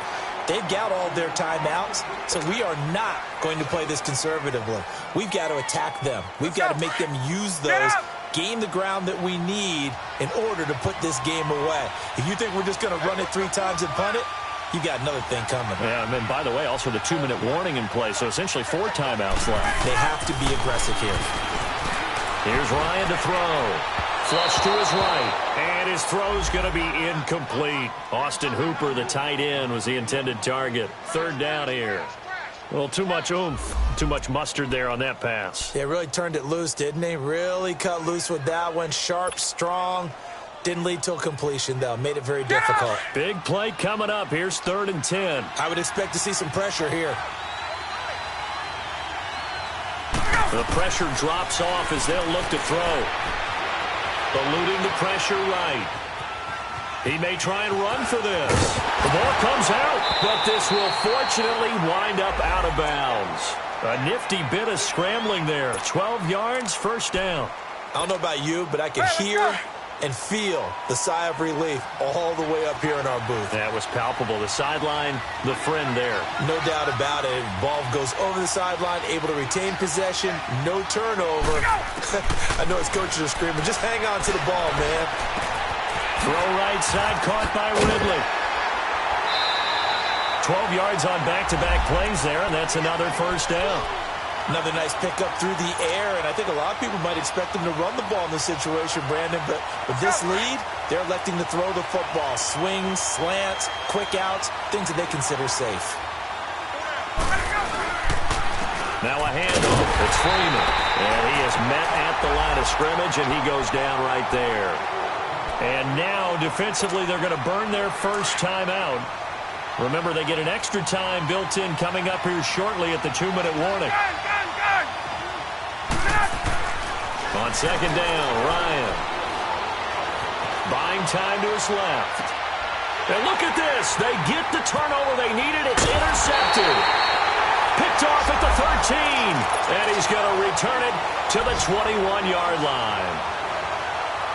Speaker 3: They've got all their timeouts, so we are not going to play this conservatively. We've got to attack them. We've got to make them use those, gain the ground that we need in order to put this game away. If you think we're just going to run it 3 times and punt it, you got another thing coming.
Speaker 2: Yeah, and then, by the way, also the 2-minute warning in play, so essentially 4 timeouts left.
Speaker 3: They have to be aggressive here.
Speaker 2: Here's Ryan to throw. Flush to his right, and his throw's going to be incomplete. Austin Hooper, the tight end, was the intended target. 3rd down here. Well, too much oomph, too much mustard there on that pass.
Speaker 3: They really turned it loose, didn't they? Really cut loose with that one. Sharp, strong. Didn't lead to a completion, though. Made it very difficult.
Speaker 2: Big play coming up. Here's 3rd and 10.
Speaker 3: I would expect to see some pressure here.
Speaker 2: The pressure drops off as they'll look to throw. Eluding the pressure right. He may try and run for this. The ball comes out, but this will fortunately wind up out of bounds. A nifty bit of scrambling there. 12 yards, 1st down.
Speaker 3: I don't know about you, but I can hear and feel the sigh of relief all the way up here in our booth.
Speaker 2: That was palpable. The sideline, the friend there.
Speaker 3: No doubt about it. Ball goes over the sideline, able to retain possession, no turnover. I know his coaches are screaming, just hang on to the ball, man.
Speaker 2: Throw right side, caught by Ridley. 12 yards on back-to-back plays there, and that's another 1st down.
Speaker 3: Another nice pickup through the air, and I think a lot of people might expect them to run the ball in this situation, Brandon, but with this lead, they're electing to throw the football. Swings, slants, quick outs, things that they consider safe.
Speaker 2: Now a handoff. It's Freeman. And he is met at the line of scrimmage, and he goes down right there. And now, defensively, they're going to burn their first timeout. Remember, they get an extra time built in coming up here shortly at the 2-minute warning. On second down, Ryan. Buying time to his left. And look at this. They get the turnover they needed. It's intercepted. Picked off at the 13. And he's going to return it to the 21-yard line.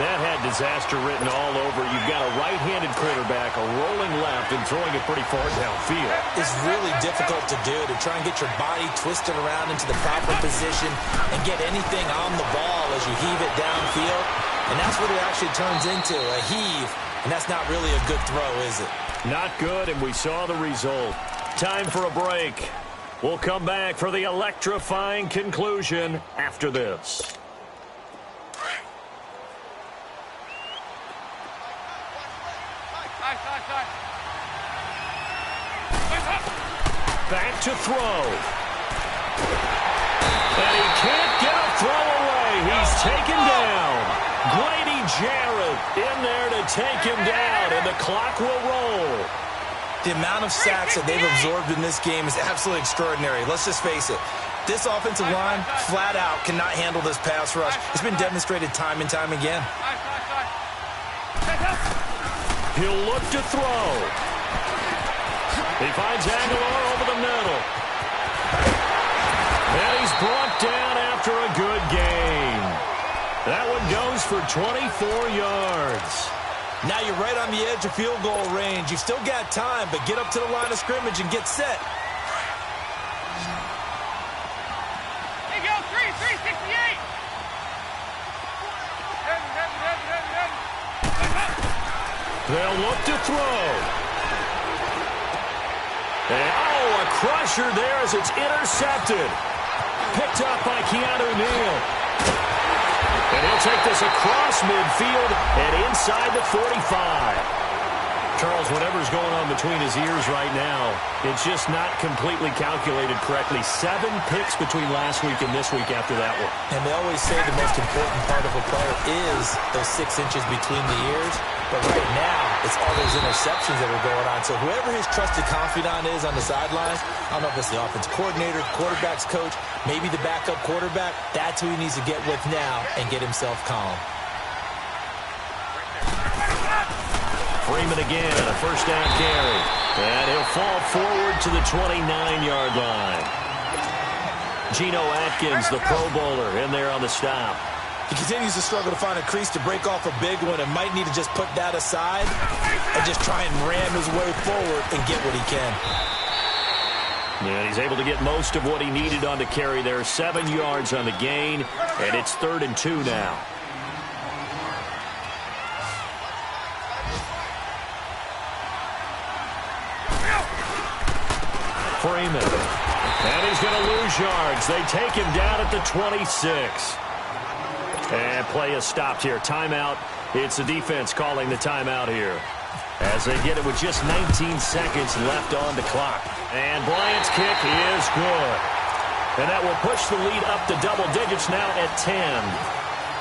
Speaker 2: That had disaster written all over. You've got a right-handed quarterback, a rolling left, and throwing it pretty far downfield.
Speaker 3: It's really difficult to do, to try and get your body twisted around into the proper position and get anything on the ball as you heave it downfield. And that's what it actually turns into, a heave. And that's not really a good throw, is it? Not good, and we saw the result. Time for a break. We'll come back for the electrifying conclusion after this. Back to throw. And he can't get a throw away. He's taken down. Grady Jarrett in there to take him down, and the clock will roll. The amount of sacks that they've absorbed in this game is absolutely extraordinary. Let's just face it. This offensive line, flat out, cannot handle this pass rush. It's been demonstrated time and time again.
Speaker 2: He'll look to throw. He finds Aguilar over the middle. And he's brought down after a good game. That one goes for 24 yards. Now you're right on the edge of field goal range. You've still got time, but get up to the line of scrimmage and get set.
Speaker 4: There you go, 368.
Speaker 2: They'll look to throw. And, a crusher there as it's intercepted. Picked up by Keanu Neal. And he'll take this across midfield and inside the 45. Charles, whatever's going on between his ears right now, it's just not completely calculated correctly. 7 picks between last week and this week after that one.
Speaker 3: And they always say the most important part of a player is those 6 inches between the ears. But right now, it's all those interceptions that are going on. So whoever his trusted confidant is on the sidelines, I don't know if it's the offense coordinator, quarterback's coach, maybe the backup quarterback, that's who he needs to get with now and get himself calm.
Speaker 2: Freeman again, a first down carry. And he'll fall forward to the 29-yard line. Geno Atkins, the Pro Bowler, in there on the stop.
Speaker 3: He continues to struggle to find a crease to break off a big one and might need to just put that aside and just try and ram his way forward and get what he can.
Speaker 2: Yeah, he's able to get most of what he needed on the carry there. 7 yards on the gain, and it's 3rd and 2 now. Freeman. And he's going to lose yards. They take him down at the 26. And play is stopped here. Timeout. It's the defense calling the timeout here, as they get it with just 19 seconds left on the clock. And Bryant's kick is good. And that will push the lead up to double digits now at 10.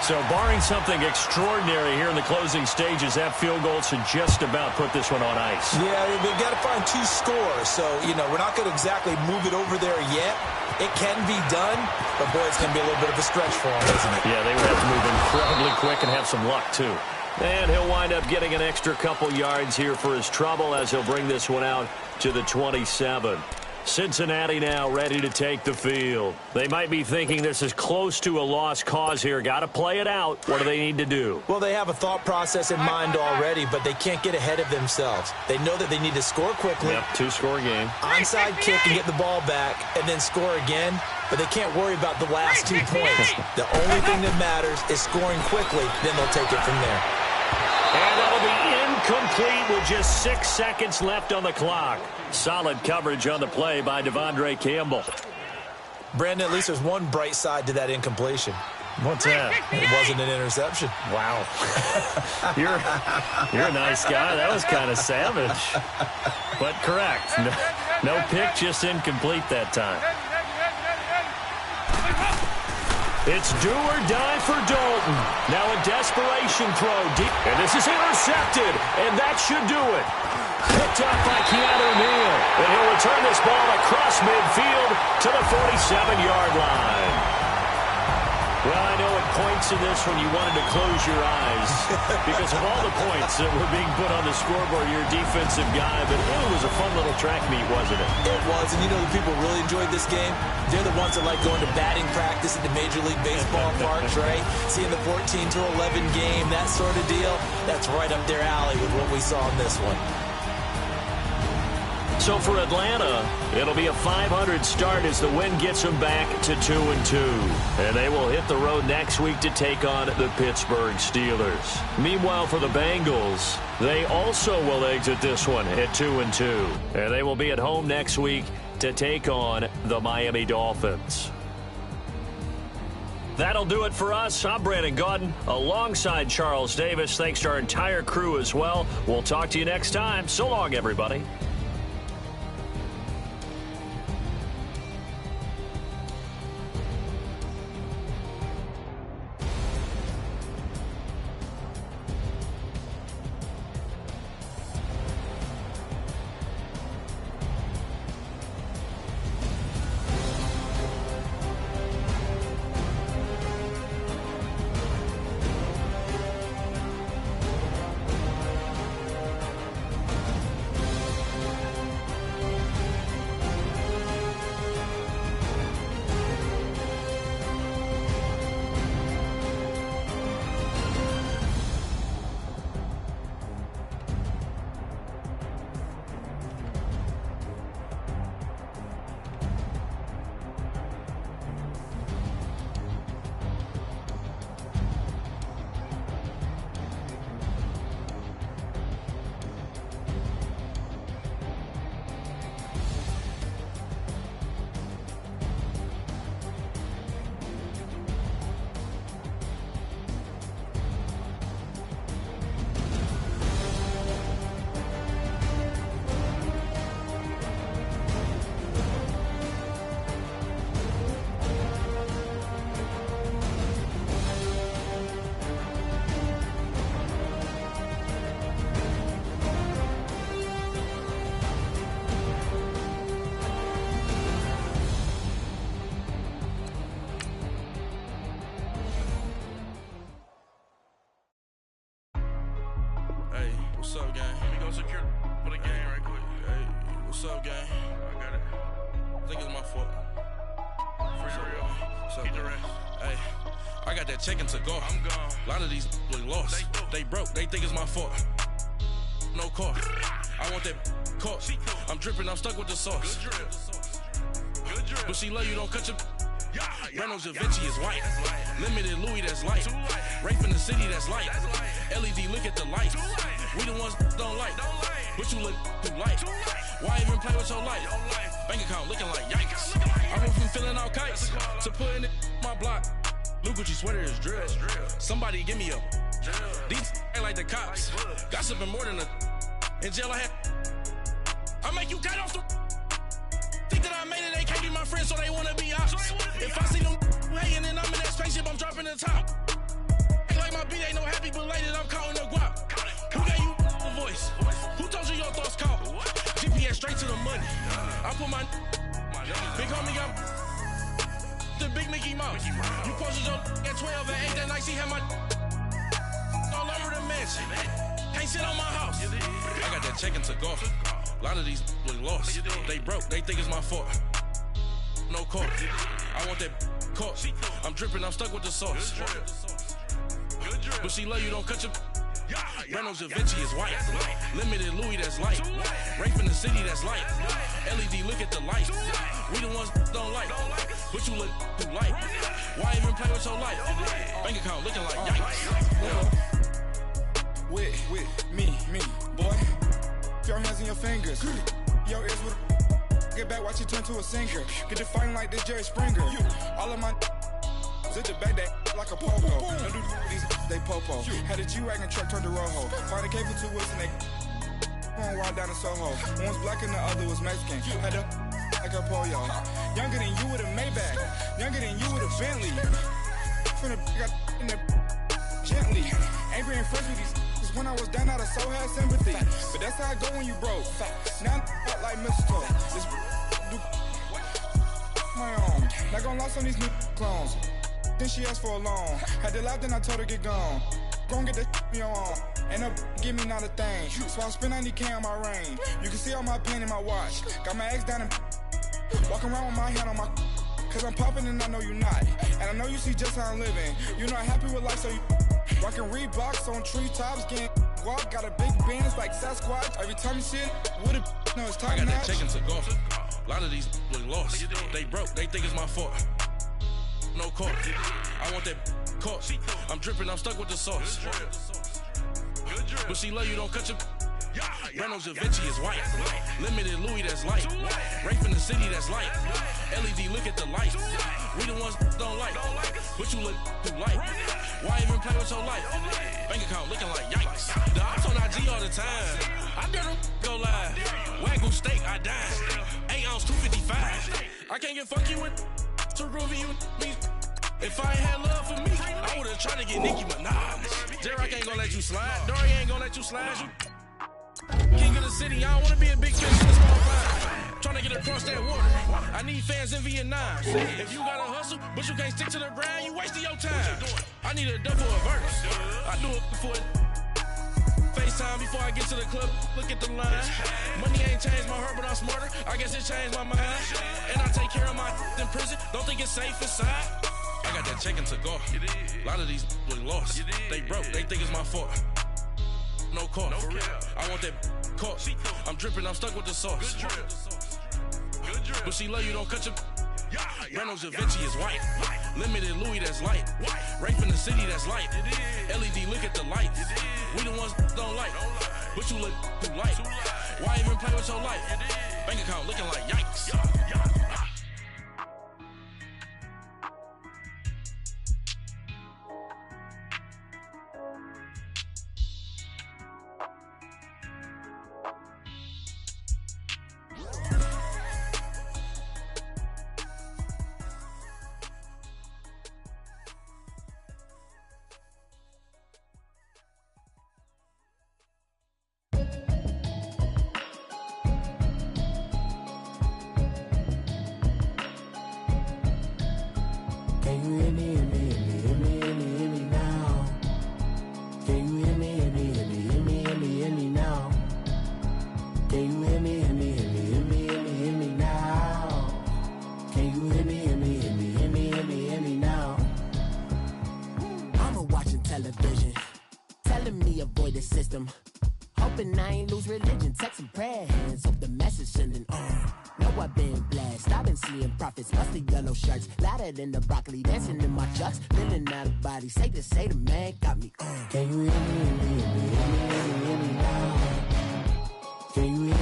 Speaker 2: So barring something extraordinary here in the closing stages, that field goal should just about put this one on ice.
Speaker 3: Yeah, they've got to find 2 scores. So, we're not going to exactly move it over there yet. It can be done, but, boy, it's going to be a little bit of a stretch for him, isn't it?
Speaker 2: Yeah, they would have to move incredibly quick and have some luck, too. And he'll wind up getting an extra couple yards here for his trouble as he'll bring this one out to the 27. Cincinnati now ready to take the field. They might be thinking this is close to a lost cause here. Got to play it out. What do they need to do?
Speaker 3: Well, they have a thought process in mind already, but they can't get ahead of themselves. They know that they need to score quickly.
Speaker 2: Yep, 2-score game.
Speaker 3: Onside kick and get the ball back and then score again, but they can't worry about the last 2 points. The only thing that matters is scoring quickly, then they'll take it from there.
Speaker 2: And that'll be incomplete with just 6 seconds left on the clock. Solid coverage on the play by Devondre Campbell.
Speaker 3: Brandon, at least there's one bright side to that incompletion.
Speaker 2: What's that?
Speaker 3: It wasn't an interception.
Speaker 2: Wow. You're a nice guy. That was kind of savage. But correct. No pick, just incomplete that time. It's do or die for Dalton. Now a desperation throw deep. And this is intercepted. And that should do it. Picked up by Keanu Neal. And he'll return this ball across midfield to the 47-yard line. Well, I know at points in this when you wanted to close your eyes because of all the points that were being put on the scoreboard, your defensive guy, but it was a fun little track meet, wasn't it?
Speaker 3: It was, and you know the people really enjoyed this game? They're the ones that like going to batting practice at the Major League Baseball parks, right? Seeing the 14-11 game, that sort of deal, that's right up their alley with what we saw in this one.
Speaker 2: So for Atlanta, it'll be a .500 start as the win gets them back to 2-2. And they will hit the road next week to take on the Pittsburgh Steelers. Meanwhile, for the Bengals, they also will exit this one at 2-2. And they will be at home next week to take on the Miami Dolphins. That'll do it for us. I'm Brandon Gaudin alongside Charles Davis. Thanks to our entire crew as well. We'll talk to you next time. So long, everybody.
Speaker 5: What's up, gang? Let me go secure for the game right quick. Hey, what's up, gang? I got it. I think it's my fault. For real. What's up, the rest. Hey, I got that chicken to go. I'm gone. A lot of these look lost. They broke. They think it's my fault. No car. I want that caught. I'm dripping. I'm stuck with the sauce. Good drip. Good drip. But she love you. Don't cut your. Reynolds Da Vinci is white. Limited Louis, that's light. Rape in the city, that's light. LED, look at the light. We the ones don't like. But you look too light. Why even play with your life? Bank account looking like yikes. I went from filling out kites to putting it in my block. Blue Gucci sweater is drill. Somebody give me a. These ain't like the cops. Gossiping more than a. In jail I had. I make you cut off the. Think that I made it, they can't be my friends, so they wanna be ops. If I see them hating and I'm in that spaceship, I'm dropping the top. Ain't like my beat, ain't no happy belated, I'm counting the guap. Who gave you a voice? Who told you your thoughts count? GPS straight to the money. I put my big homie got the big Mickey Mouse. You posted your at 12 and 8 that night, she had my all over the mansion. Can't sit on my house. I got that chicken to go. A lot of these look lost. They broke, they think it's my fault. No car. I want that caught. I'm dripping, I'm stuck with the sauce. But she love you, don't cut your. Reynolds Da Vinci is white. Limited Louis, that's light. Rape in the city, that's light. LED, look at the light. We the ones don't like. But you look too light. Why even play with your life? Bank account looking like yikes. With me, boy. Your hands in your fingers. Your ears with
Speaker 6: get back, watch it turn to a singer. Get to fighting like this Jerry Springer. All of my zip the back that like a pogo. Don't do these, they popo. Had a G-Wagon truck turned to Rojo. Find a K for 2 weeks and they one wild down in Soho. One was black and the other was Mexican. Had a like a pollo. Younger than you with a Maybach. Younger than you with a Bentley. From the got in the gently. Angry and fresh with these. Cause when I was down, I so had sympathy. But that's how I go when you broke. Now I'm like mistletoe. This do my own. Not gonna lost on these new clones. Then she asked for a loan. Had to laugh, then I told her get gone. Gon' get that me on. Ain't up, give me not a thing. So I spend 90K on my range. You can see all my pain in my watch. Got my ex down and walking around with my hand on my. Cause I'm popping and I know you not. And I know you see just how I'm living. You're not happy with life, so you rockin' Reeboks on treetops, getting walk. Got a big Benz like Sasquatch. Every time you see it, with a no, it's time.
Speaker 5: I got that chicken to go. A lot of these look lost. They broke, they think it's my fault. No court. I want that court. I'm dripping, I'm stuck with the sauce. But she love you, don't cut your. Reynolds Da Vinci is white. Limited Louis, that's light. Rape in the city, that's light. LED, look at the light. We the ones don't like. But you look too light. Why even play with your life? Bank account looking like yikes. The ops on IG all the time. I dare them go live. Wagyu steak, I dine. 8 ounce, 255. I can't get funky with too groovy with me. If I ain't had love for me, I would've tried to get Nicki Minaj. J-Rock ain't gonna let you slide. Dory ain't gonna let you slide. King of the city, I don't wanna be a big fish in a small pond. Tryna get across that water. I need fans in Vietnam. If you gotta hustle, but you can't stick to the grind, you wasting your time. I need a double a verse. I do it for FaceTime before I get to the club. Look at the line. Money ain't changed my heart, but I'm smarter. I guess it changed my mind. And I take care of my in prison. Don't think it's safe inside. I got that chicken to go. A lot of these look lost. They broke, they think it's my fault. No court. I want that court. I'm dripping, I'm stuck with the sauce. But she love you, don't cut your. Reynolds Da Vinci is white. Limited Louis, that's light. Rape in the city, that's light. LED, look at the lights. We the ones don't like. But you look too light. Why even play with your life? Bank account looking like yikes.
Speaker 1: In the broccoli, dancing in my chucks, feeling out of body. Say the man got me on. Can you hear me, hear me now? Can you hear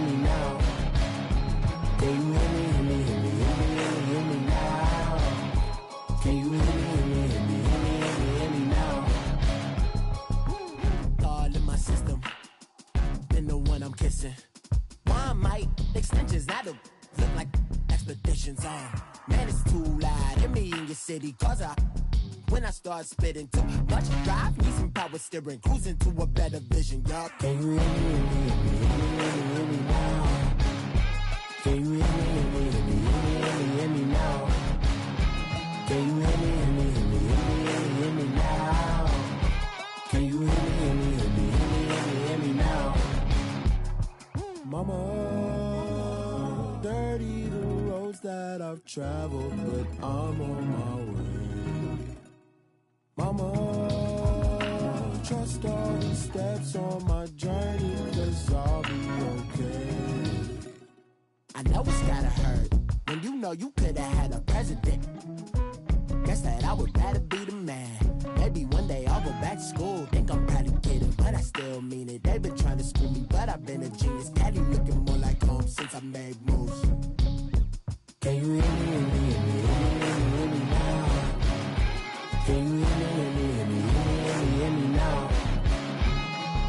Speaker 1: me now? Can you hear me now? Can you hear me now? All in my system, been the one I'm kissing. Why might extensions not look like expeditions on? Man, it's too loud. Hear me in your city, cause when I start spitting too much drive, need some power steering, cruising to a better vision, y'all. Can you hear me now? Can you hear me now? Can you hear me now? Can you hear me now? Mama, dirty the roads that I've traveled, but I'm on my way. Mama, trust all the steps on my journey, cause I'll be okay. I know it's gotta hurt when you know you could've had a president. Guess that I would rather be the man. Maybe one day I'll go back to school. Think I'm probably kidding, but I still mean it. They've been trying to screw me, but I've been a genius. Daddy looking more like Holmes. I make moves. Can you hear me, hear me, hear me, hear me now? Can you hear me, hear me, hear me, hear me now?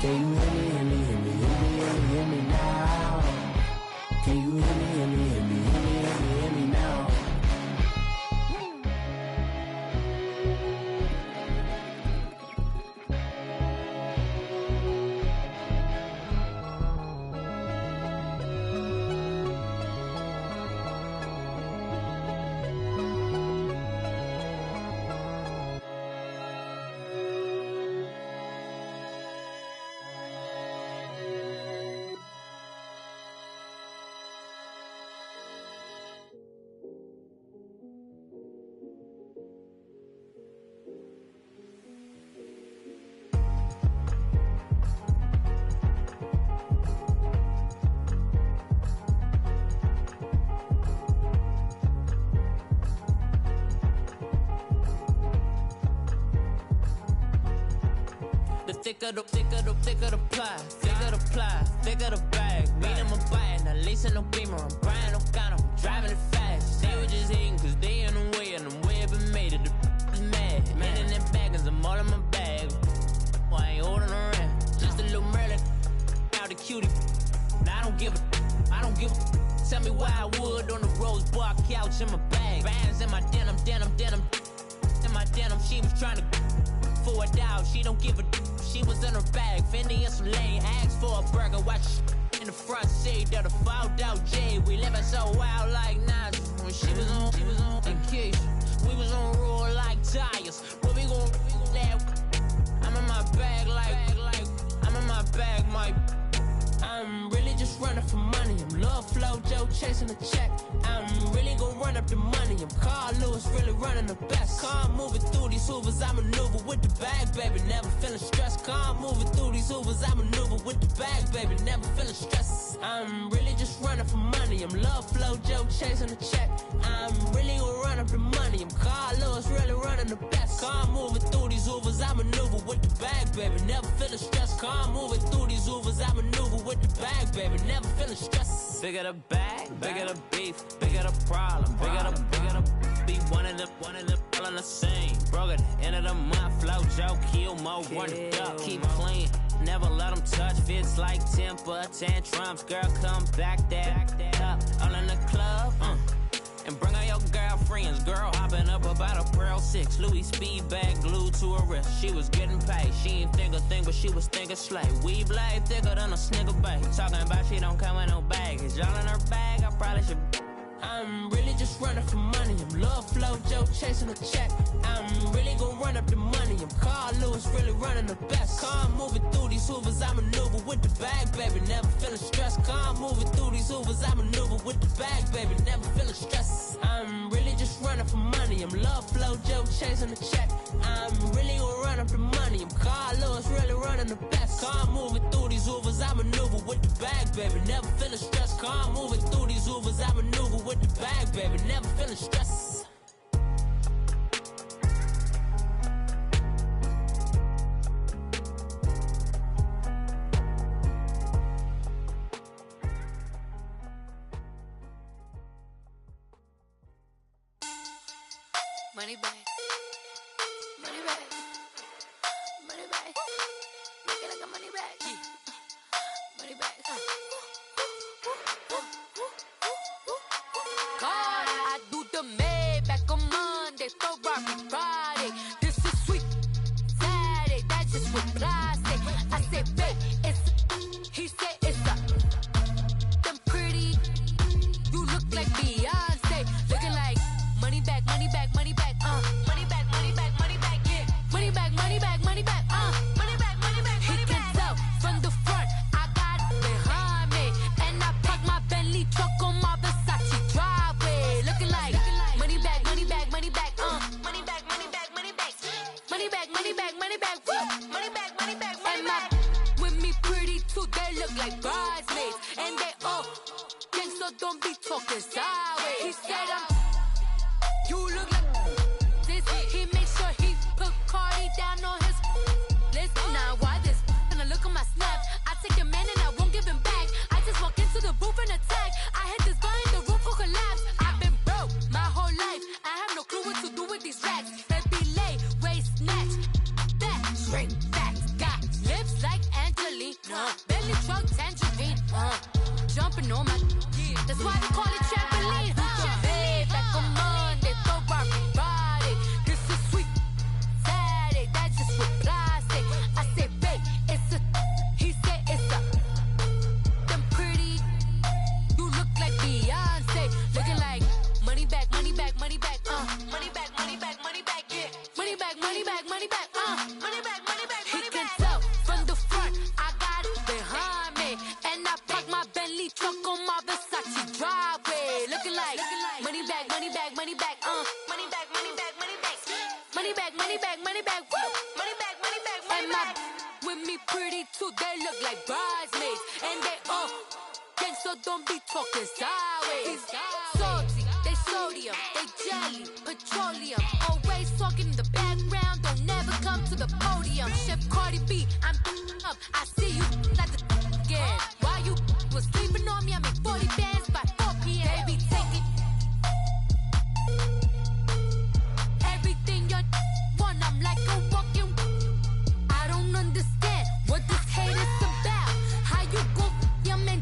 Speaker 1: Can you hear me, hear me, hear me, hear me now? Can you hear me, hear me, hear me, hear me now?
Speaker 7: Thicker the pie, thicker the bag. Beat him a bite, not leasing no beamer. I'm Brian O'Connor, I'm driving it fast. They were just hating cause they in the way, and the way I've been made it, the is mad. Man in them baggins, I'm all in my bag. I ain't holding around, just a little Merlin, out the cutie. Now I don't give a, tell me why I would on the rose bar couch in my bag. Bands in my denim, in my denim, she was trying to for a doubt, she don't give a she was in her bag, Fendi and some lane, asked for a burger, watch in the front seat, that a fouled out J, we living so wild like Nas, when she was on vacation, we was on roll like tires, what we gon' laugh, I'm in my bag like, I'm in my bag, Mike. I'm really just running for money. I'm Love Flow Joe chasing a check. I'm really gonna run up the money. I'm Carl Lewis, really running the best. Car moving through these Hoovers, I maneuver with the bag, baby. Never feeling stressed. Car moving through these Hoovers, I maneuver with the bag, baby. Never feeling stressed. I'm really just running for money. I'm Love Flow Joe chasing a check. I'm really gonna run up the money. I'm Carl Lewis, really running the best. Car moving through these Hoovers, I maneuver with the bag, baby. Never feeling stressed. Car moving through these Hoovers, I maneuver with the bag, baby, never feeling stressed. Bigger the bag, bigger the beef, bigger the problem, bigger the beef, one of them all in the same. Broke at the end of the month, flow Joe, kill mo, run it up, keep clean, never let them touch, fits like temper tantrums, girl come back that up, all in the club, and bring out your girlfriends, girl hopping up about a Pearl 6, Louis speed bag glued to her wrist. She was getting paid, she ain't think a thing, but she was thinking slay. We blade thicker than a snicker bag. Talking about she don't come with no baggage. Y'all in her bag, I probably should. I'm really just running for money. I'm Love Flow Joe chasing a check. I'm really gonna run up the money. I'm Carl Lewis, really running the best. Car moving through these Hoovers, I maneuver with the bag, baby. Never feeling stressed. Car moving through these Hoovers, I maneuver with the bag, baby. Never feeling stressed. I'm really just running for money. I'm Love Flow Joe chasing a check. I'm really gonna run up the money. I'm Carl Lewis, really running the best. Car moving through these Hoovers, I maneuver with the bag, baby. Never feeling stressed. Car moving through these Hoovers, I maneuver with the bag, baby. Never feeling stressed.
Speaker 8: Money bag, money bag, money bag. Make it like a money bag, money bag. God, I do the Maybach on Monday, Ferrari Friday. This is sweet Saturday, that's just what I say. I say, babe, it's. He said it's a. Them pretty, you look like Beyonce, looking like money back, money back, money back. Money back, money back, money back, yeah. Money back, money back, money back, money back, money back, money back. He can tell from the front, I got it behind me. And I park my Bentley truck on my Versace driveway. Looking like money back, money back, money back, money back, money back, money back. Money back, money back, money back, money back, money back, money back. With me pretty too, they look like bridesmaids. And they all gang, so don't be talking sideways. He said you look like this. He made sure he put Cardi down on his list. Now why this? And I look at my snap. I take your man and I won't give him back. I just walk into the booth and attack. I jumping on my. That's why we call it trampoline. Hey, back on Monday, throw rock Friday. This is sweet Saturday, that's just what I say. I say, babe, it's a. He said it's a. Them pretty. You look like Beyonce, looking like money back, money back, money back, money back, money back, money back, yeah. Money back, money back, money back, money back, money back, money back. He can tell from the front, I got it behind me, and I park my Bentley truck on my Versace driveway, looking like money back, money back, money back, money back, money back, money back, money back, money back, money back, woo, money back, money back, money back. With me pretty too, they look like bridesmaids, and they all gang, so don't be talking sideways. Salty, they sodium, they jelly, petroleum. Always talking in the background, don't never come to the podium. Chef Cardi B, I'm up. I see you like the again. While you was sleeping on me, I make 40 bands by 4 p.m. Baby, take it. Everything you want, I'm like a walking. I don't understand what this hate is about. How you go, your man,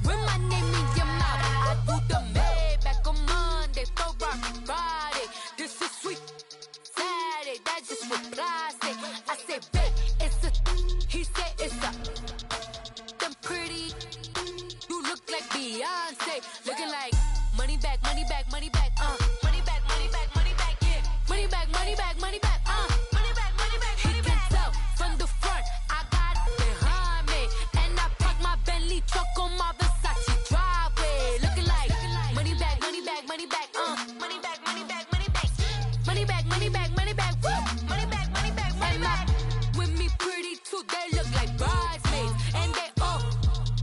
Speaker 8: with my name in your mouth. I do the Maybach on Monday, throw rock Friday. This is sweet Saturday, that's just what I say. I say, babe, it's a. He said it's a. Them pretty. You look like Beyonce, looking like money back, money back, money back, money back, money back, money back, yeah. Money back, money back, money back, money back, money back, money back. He can tell from the front, I got it behind me, and I park my Bentley truck on my Versace driveway, looking like money back, money back, money back, money back, money back, money back, money back, money back, money back, woo, money back, money back, money back. With me pretty too, they look like bridesmaids, and they all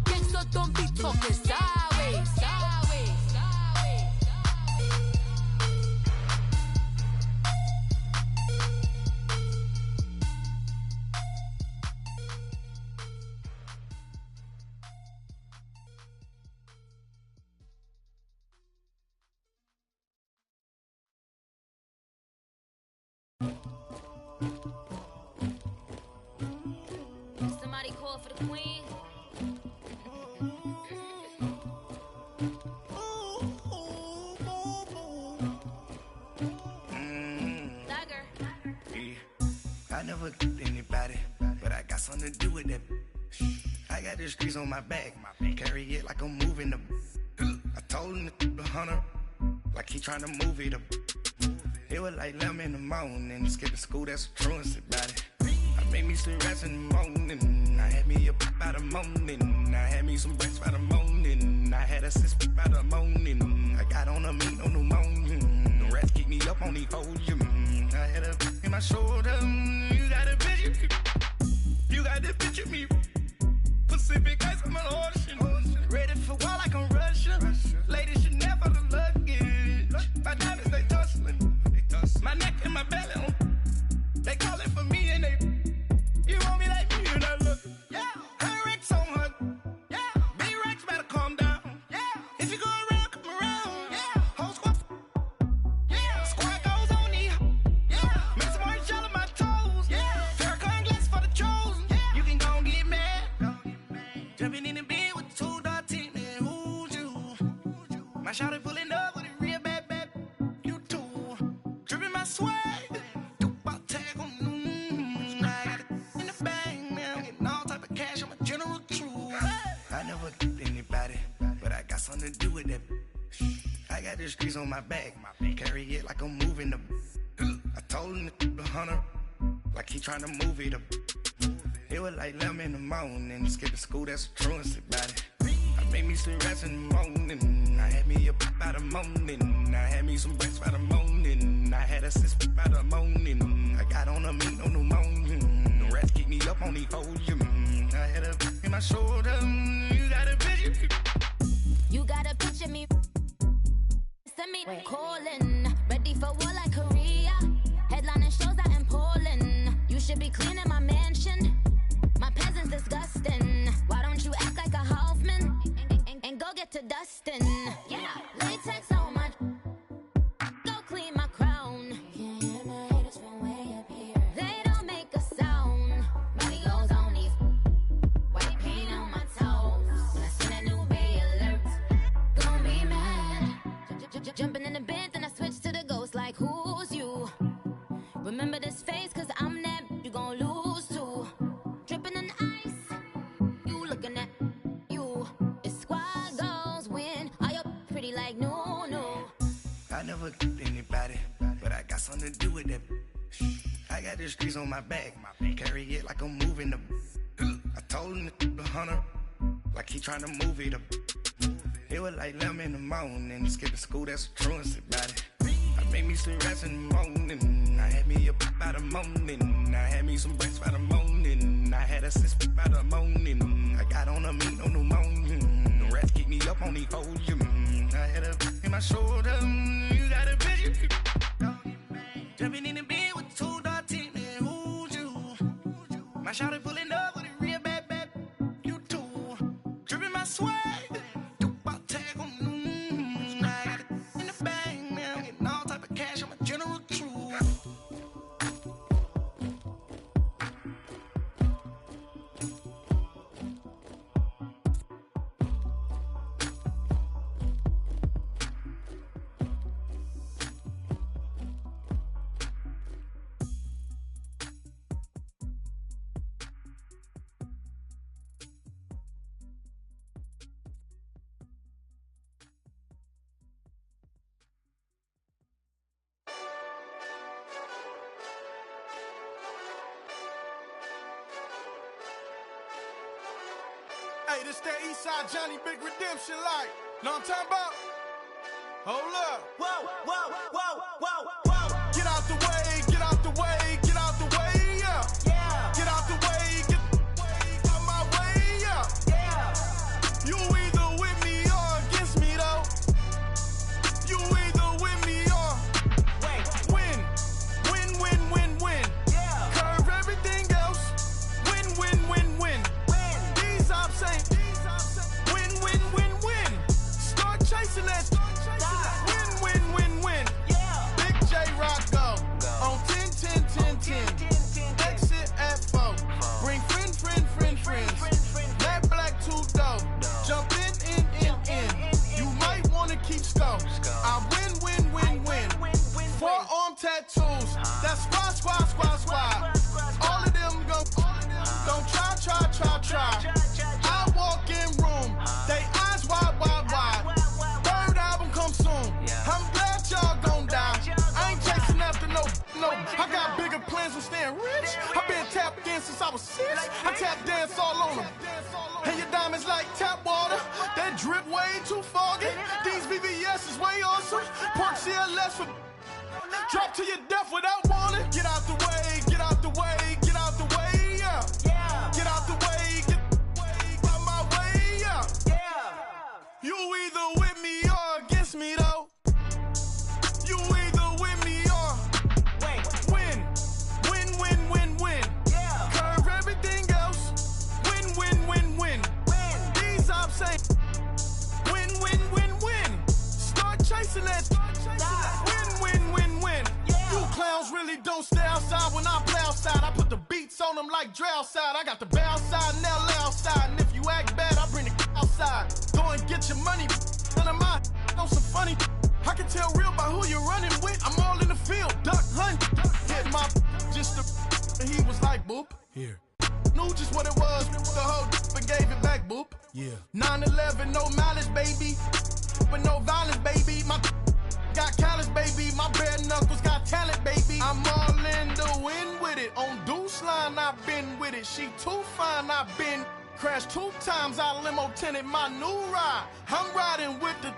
Speaker 8: gang, so don't be talking sideways, sideways, sideways. Somebody call for the queen.
Speaker 9: I never killed anybody, but I got something to do with that. I got the streets on my back, carry it like I'm moving the. I told him to the hunter, like he trying to move it up. It was like 11 in the morning, skipping school, that's a truancy about it. I made me some rest in the morning, I had me a pop by the morning, I had me some breaks by the morning, I had a six by the morning, I got on a meat on the morning, the rats keep me up on the podium, I had a in my shoulder, you got a picture, you got the picture me, Pacific ice on my ocean, ready for war like I'm Russia, ladies should never the luggage, my diamonds they tussling, my neck and my belly, they call it for me and they, you want me like me and I look, yeah, her Rex on her, yeah, B-Rex better calm down, yeah, if you go around, come around, yeah, whole squad, yeah, squad goes on the, yeah, make some orange gel on my toes, yeah, Farrakhan glass for the chosen, yeah, you can go and get mad, jumping in the bed with the 2 dot team, man, who's you, my shawty pulling up with a real bad, you too, dripping my swag, something to do with that. I got the streets on my back, carry it like I'm moving the. I told him to the hunter, like he trying to move it up. It was like 11 in the morning, skipping school, that's a truancy about it. I made me some rest in the morning, I had me a pop by the morning, I had me some breaks by the morning, I had a six by the morning, I got on a meat on the morning, the rats keep me up on the podium, I had a in my shoulder, you got a picture.
Speaker 8: You gotta picture me. Send me calling. Ready for war like Korea. Headlining shows out in Poland. You should be cleaning my mansion. My peasants disgusting. Why don't you act like a Hoffman and go get to dustin'? Yeah, latex on my. Go clean my crown. Can't hear my haters from way up here. They don't make a sound. Money goes on these. White paint on my toes. When I seen a new Bay Alert.
Speaker 9: never anybody, but I got something to do with that. I got the streets on my back, carry it like I'm moving the. I told him the hunter, like he trying to move it up. It was like 11 in the morning, skipping school, that's a truancy about it. I made me some rest in the morning, I had me a by the morning, I had me some breakfast by the morning, I had a six by the morning, I got on a meat on the morning, the rest keep me up on the podium, I had a in my shoulder, you got a bitch, jumping in the bed with 2 dark teeth, man, who's you? My shawty pulling up with a real bad, you too, dripping my swag.
Speaker 10: Hey, this that Eastside Johnny Big Redemption like. Know what I'm talking about? Hold up. Whoa, whoa, whoa, whoa, whoa. Get out the way, get out the way, get out the way, yeah. Yeah. Get out the way, get out my way, yeah. Yeah. You either with me or against me, though. You either with me or win. Win, win, win, win. Yeah. Curve everything else. Win, win, win, win. These I'm saying. Win, win, win, win. Start chasing that. Win, win, win, win. Yeah. Big J Rock go. On 10, 10, 10, 10. Exit at 4. Bring friends. Black, 2 dope. Jump in. You might wanna keep scope. I win. Forearm tattoos. That's squad. All of them go. Don't try. I walk in room. They eyes wide. Third album come soon. I'm glad y'all gon' die. I ain't chasing after no. I got bigger plans than staying rich. I been tapped in since I was 6. I tap dance all on them. And your diamonds like tap water. That drip way too foggy. These VVS is way awesome. Pork CLS for drop to your death without warning. Get out the way, yeah. Get out the way, get out my way, yeah. You either with me or against me, though. You either with me or win. Yeah. Curve everything else. Win. These I'm saying. Win. Start chasing that. Win. Yeah. You clowns really don't stay outside when I play outside. I put the beats on them like Dre outside. I got the bow side and they'll lay outside. And if you act bad, I bring the outside. Go and get your money. None of my on some funny. I can tell real by who you're running with. I'm all in the field, duck hunt. Hit my just and he was like, boop. Here. Knew just what it was. The whole but gave it back, boop. Yeah. 9/11, no malice, baby. But no violence, baby. My got callous, baby. My bare knuckles got talent, baby. I'm all in the wind with it. On Deuce line, I've been with it. She too fine, I've been crashed 2 times. I limo tinted my new ride. I'm riding with the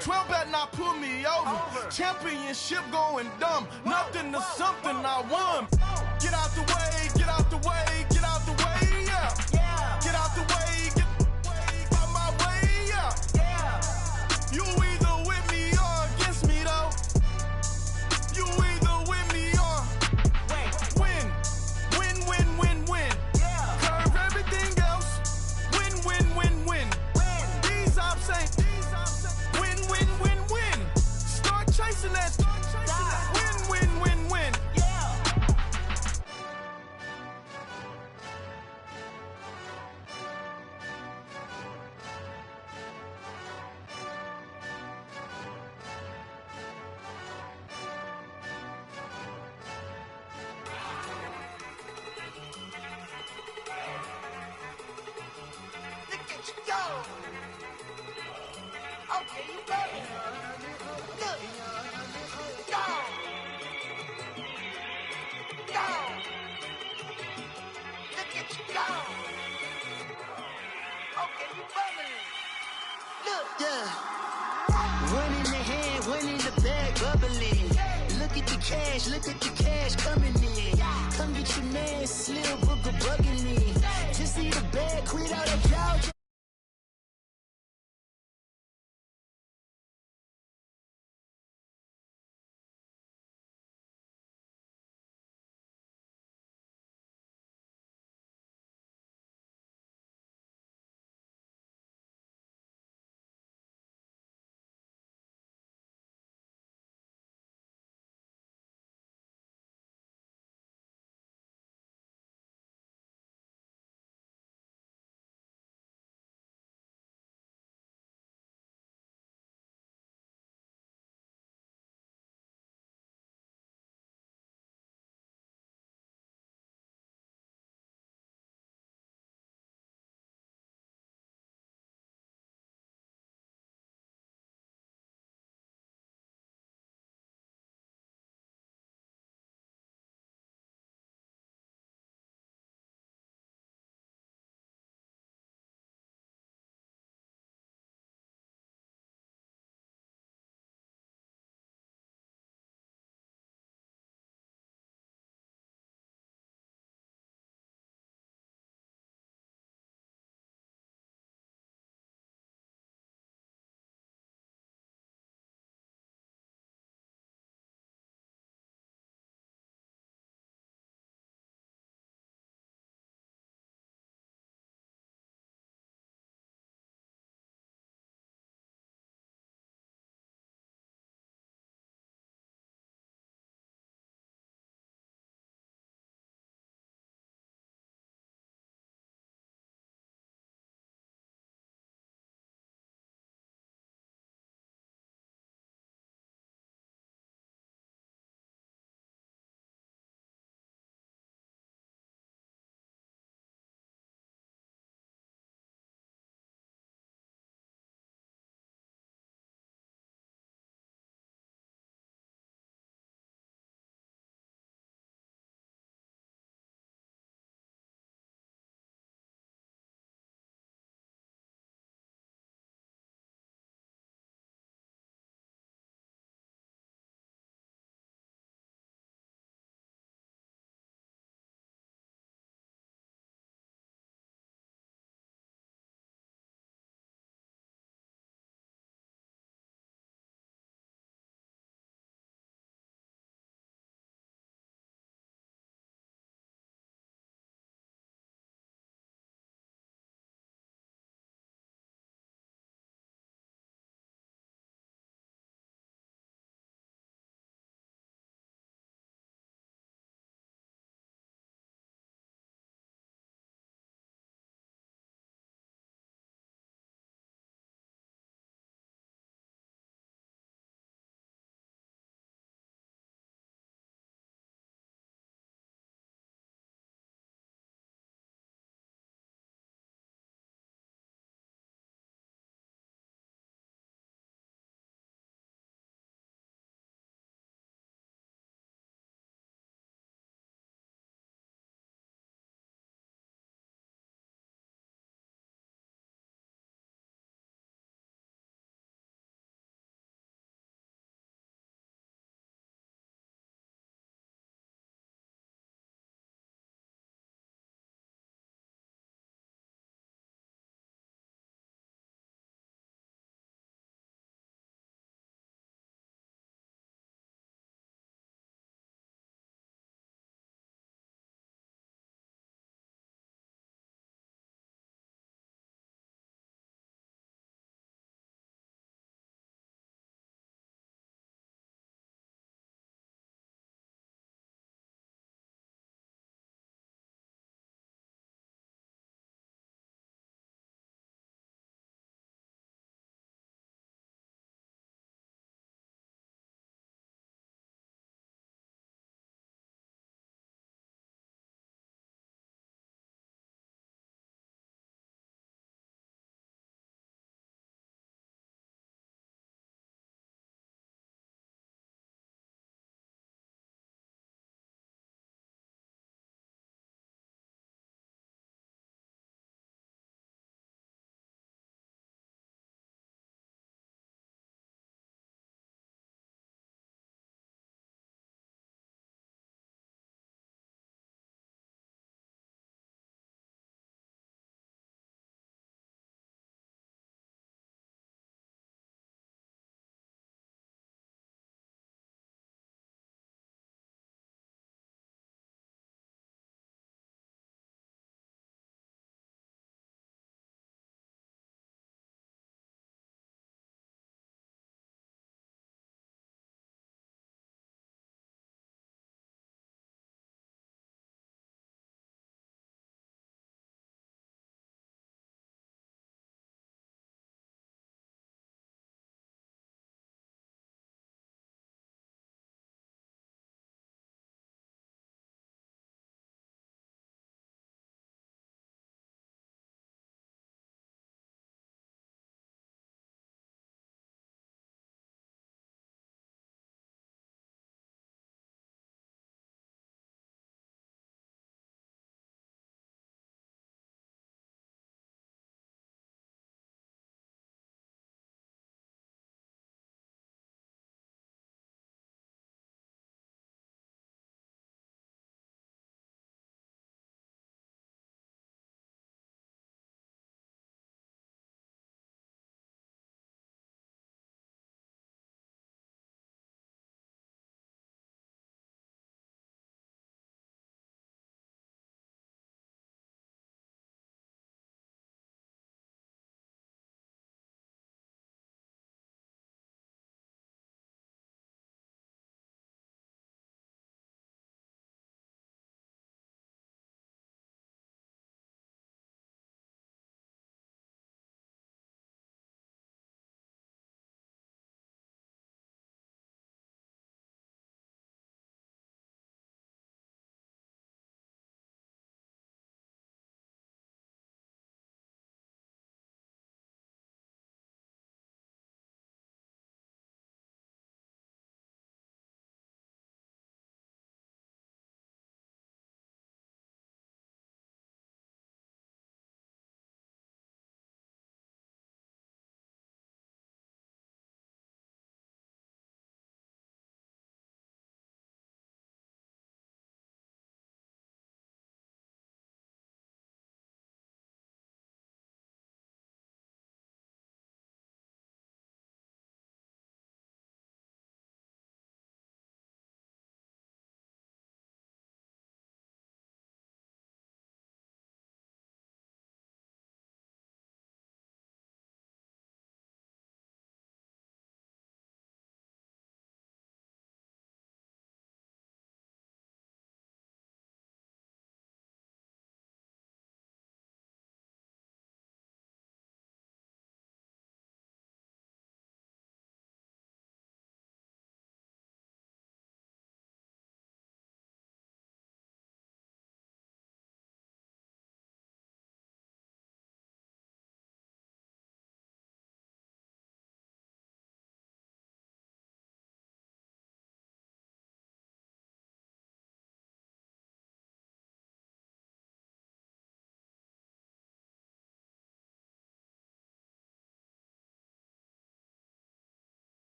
Speaker 10: 12 better not pull me over. Championship going dumb. Nothing to something I won. Get out the way, yeah. Get out the way, get out my way, yeah. You either with me or against me, though. You either with me or win. Yeah. Curve everything else. Win. These I'm saying. Win. Start chasing that. Win. Yeah. Look at you go. Okay, you got it. Good.
Speaker 1: Okay, you bubbling. Look, yeah. One in the hand, one in the bag, bubbling. Look at the cash coming in. Come get your man, Slim Booker bugging me. Just need a bag, quit out of Georgia.